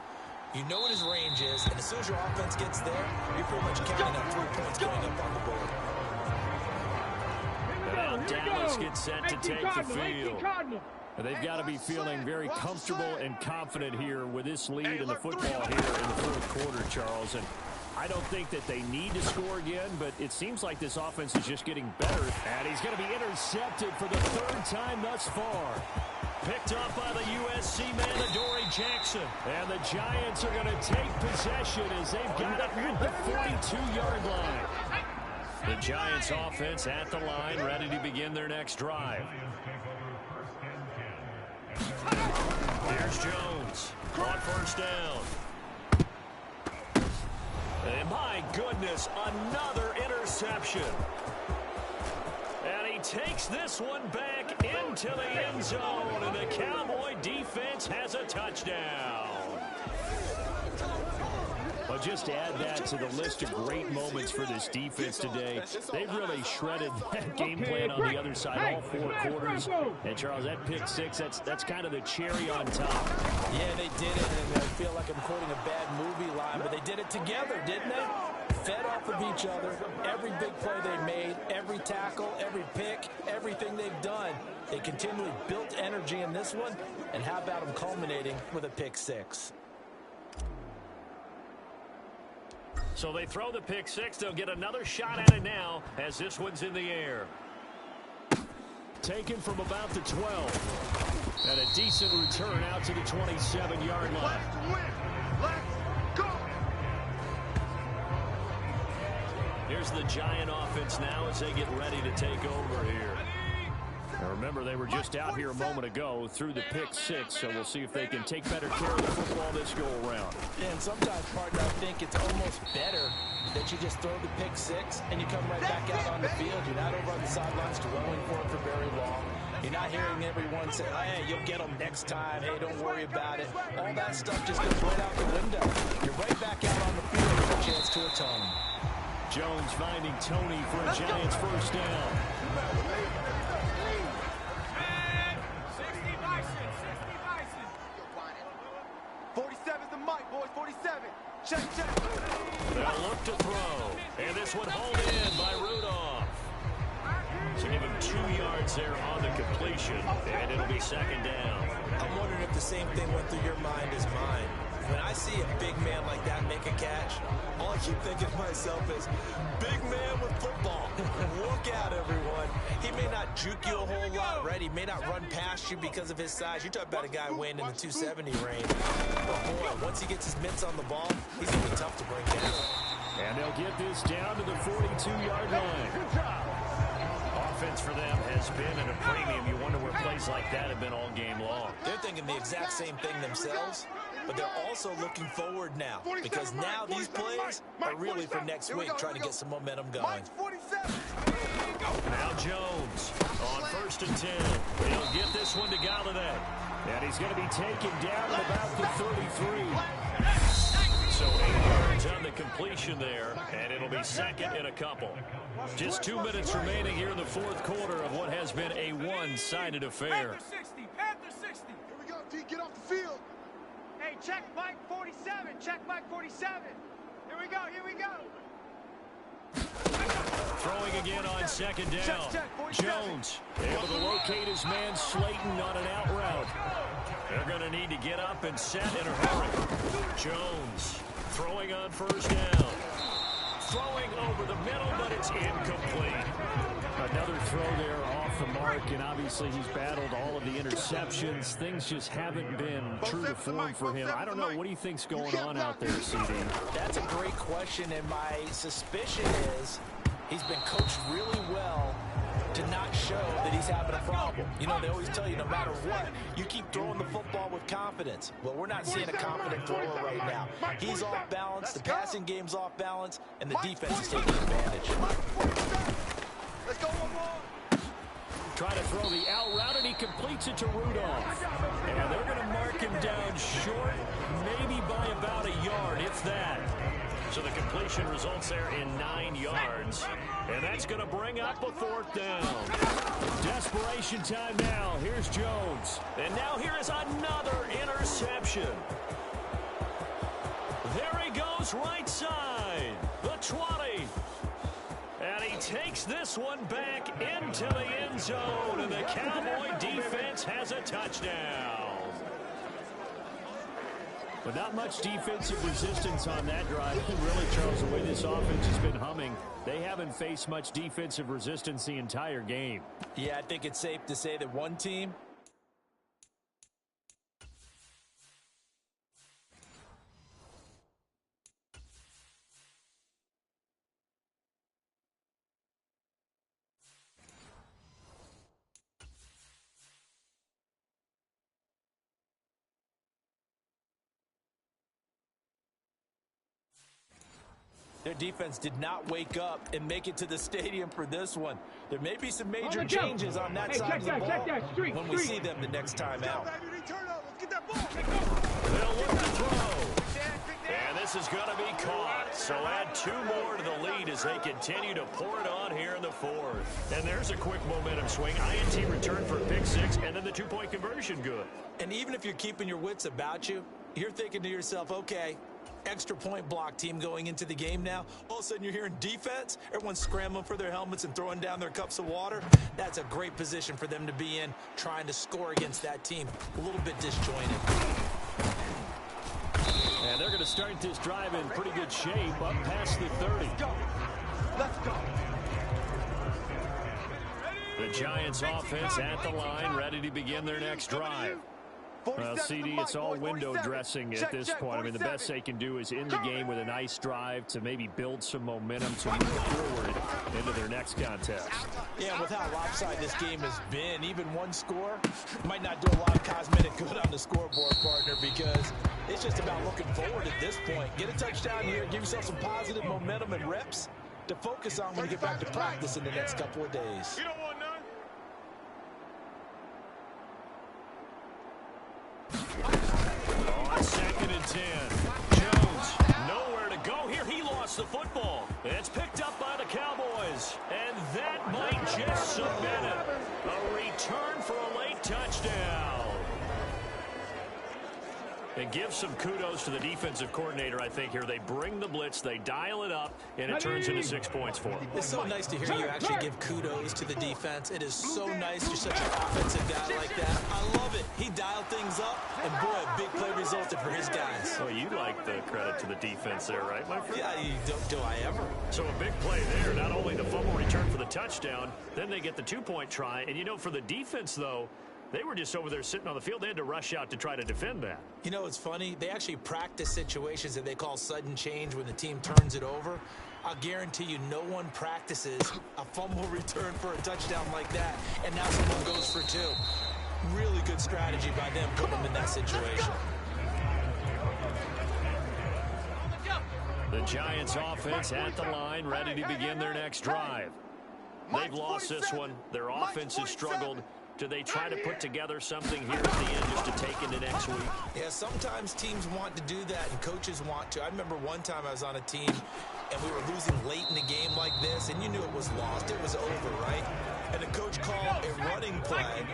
you know what his range is, and as soon as your offense gets there, you're pretty much counting on 3 points going up on the board. Now Dallas gets set to take the field. They've got to be feeling very comfortable and confident here with this lead in the football here in the fourth quarter, Charles. And I don't think that they need to score again, but it seems like this offense is just getting better. And he's going to be intercepted for the 3rd time thus far. Picked up by the USC man, Adoree Jackson. And the Giants are going to take possession as they've got it at the 42-yard line. The Giants offense at the line, ready to begin their next drive. Here's Jones on first down. And my goodness, another interception. And he takes this one back into the end zone, and the Cowboy defense has a touchdown. Well, just add that to the list of great moments for this defense today. They've really shredded that game plan on the other side, all 4 quarters. And, Charles, that pick 6, that's kind of the cherry on top. Yeah, they did it, and I feel like I'm quoting a bad movie line, but they did it together, didn't they? Fed off of each other. Every big play they made, every tackle, every pick, everything they've done. They continually built energy in this one, and how about them culminating with a pick 6? So they throw the pick 6. They'll get another shot at it now as this one's in the air. taken from about the 12. And a decent return out to the 27-yard line. Let's go! Here's the Giant offense now as they get ready to take over here. Now remember, they were just out here a moment ago through the pick 6, so we'll see if they can take better care of the football this go-around. And sometimes, partner, I think it's almost better that you just throw the pick 6 and you come right back out on the field. You're not over on the sidelines dwelling for it for very long. You're not hearing everyone say, hey, you'll get them next time. Hey, don't worry about it. All that stuff just goes right out the window. You're right back out on the field with a chance to atone. Jones finding Tony for a Giants first down. 47's the mic, boys. 47. Check. They'll look to throw. And this one hauled in by Rudolph. So give him 2 yards there on the completion. And it'll be second down. I'm wondering if the same thing went through your mind as mine. When I see a big man like that make a catch, all I keep thinking to myself is, big man with football. Look out, everyone. He may not juke you a whole lot, right? He may not run past you because of his size. You're talking about a guy weighing in the 270 range. But boy, once he gets his mitts on the ball, he's going to be tough to bring down. And they'll get this down to the 42-yard line. Offense for them has been at a premium. You wonder where plays like that have been all game long. They're thinking the exact same thing themselves, but they're also looking forward now, because now these plays are really for next week, trying to get some momentum going. Now Jones on 1st and 10. He'll get this one to Galladay. And he's going to be taken down at about the 33. So 8 yards on the completion there, and it'll be second and a couple. Just 2 minutes remaining here in the 4th quarter of what has been a one-sided affair. Panther 60. Here we go, D. Get off the field. Hey, check Mike 47. Check Mike 47. Here we go. Throwing again on second down. Jones able to locate his man Slayton on an out route. They're going to need to get up and set in a hurry. Jones throwing on first down. Throwing over the middle, but it's incomplete. Another throw there off the mark, and obviously he's battled all of the interceptions. Things just haven't been true to form for him. I don't know. What do you think's going on out there, CD? That's a great question, and my suspicion is he's been coached really well to not show that he's having a problem. You know, they always tell you no matter what, you keep throwing the football with confidence. Well, we're not seeing a confident thrower right now. He's off balance, the passing game's off balance, and the defense is taking advantage. Let's go, one more. Trying to throw the out route, and he completes it to Rudolph. And they're going to mark him down short, maybe by about a yard, if that. So the completion results there in 9 yards. And that's going to bring up a 4th down. Desperation time now. Here's Jones. And now here is another interception. There he goes, right side. The 20. And he takes this one back into the end zone. And the Cowboy defense has a touchdown. But not much defensive resistance on that drive. Really, Charles, the way this offense has been humming, they haven't faced much defensive resistance the entire game. Yeah, I think it's safe to say that one team their defense did not wake up and make it to the stadium for this one. There may be some major changes on that side of the ball when we see them the next time out. They'll look to throw. And this is going to be caught. So add 2 more to the lead as they continue to pour it on here in the 4th. And there's a quick momentum swing. INT return for a pick 6, and then the 2-point conversion good. And even if you're keeping your wits about you, you're thinking to yourself, okay, extra point block team going into the game now. All of a sudden you're hearing defense. Everyone's scrambling for their helmets and throwing down their cups of water. That's a great position for them to be in, trying to score against that team. A little bit disjointed. And they're going to start this drive in pretty good shape up past the 30. Let's go. The Giants offense at the line, ready to begin their next drive. Well, CD, it's all window dressing at this point. I mean, the best they can do is end the game with a nice drive to maybe build some momentum to move forward into their next contest. Yeah, with how lopsided this game has been, even one score might not do a lot of cosmetic good on the scoreboard, partner, because it's just about looking forward at this point. Get a touchdown here, give yourself some positive momentum and reps to focus on when you get back to practice in the next couple of days. You don't want none? On 2nd and 10. Jones, nowhere to go here. He lost the football. It's picked up by the Cowboys. And that might just submit it. A return for a late touchdown. And give some kudos to the defensive coordinator, I think, here. They bring the blitz, they dial it up, and it turns into 6 points for them. It's so nice to hear you actually give kudos to the defense. It is so nice you're such an offensive guy like that. I love it. He dialed things up, and boy, a big play resulted for his guys. Well, you like the credit to the defense there, right, my friend? Yeah, do I ever? So a big play there. Not only the fumble return for the touchdown, then they get the 2-point try. And, you know, for the defense, though, they were just over there sitting on the field. They had to rush out to try to defend that. You know, it's funny. They actually practice situations that they call sudden change when the team turns it over. I'll guarantee you no one practices a fumble return for a touchdown like that, and now someone goes for 2. Really good strategy by them putting them in that situation. The Giants offense at the line, ready to begin their next drive. They've lost this one. Their offense has struggled. Do they try to put together something here at the end just to take into next week? Yeah, sometimes teams want to do that and coaches want to. I remember one time I was on a team and we were losing late in the game like this, and you knew it was lost. It was over, right? And the coach called a running play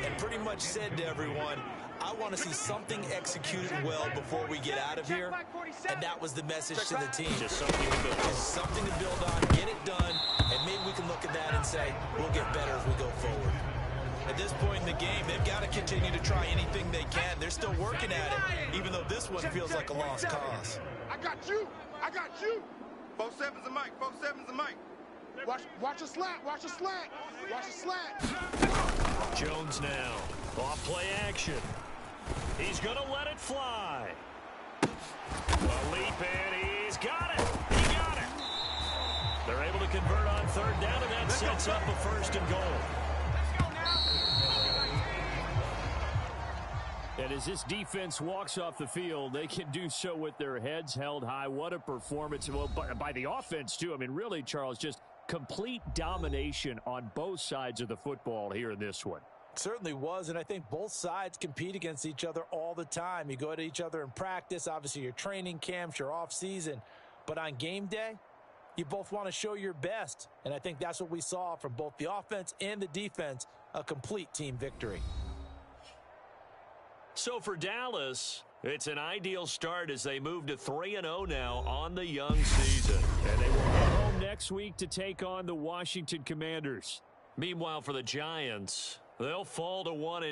and pretty much said to everyone, I want to see something executed well before we get out of here. And that was the message to the team. Just something to build on. Just something to build on, get it done, and maybe we can look at that and say, we'll get better as we go forward. At this point in the game, they've got to continue to try anything they can. They're still working at it, even though this one feels like a lost cause. I got you. I got you. 4-7's a mic. 4-7's a mic. Watch a slant. Watch a slant. Watch a slant. Jones now. Off play action. He's going to let it fly. A leap in. He's got it. He got it. They're able to convert on 3rd down, and that sets up a 1st and goal. And as this defense walks off the field, they can do so with their heads held high. What a performance. Well, by the offense, too. I mean, really, Charles, just complete domination on both sides of the football here in this one. Certainly was, and I think both sides compete against each other all the time. You go at each other in practice, obviously your training camps, your off-season. But on game day, you both want to show your best. And I think that's what we saw from both the offense and the defense, a complete team victory. So for Dallas, it's an ideal start as they move to 3-0 now on the young season. And they will go home next week to take on the Washington Commanders. Meanwhile, for the Giants, they'll fall to 1-2.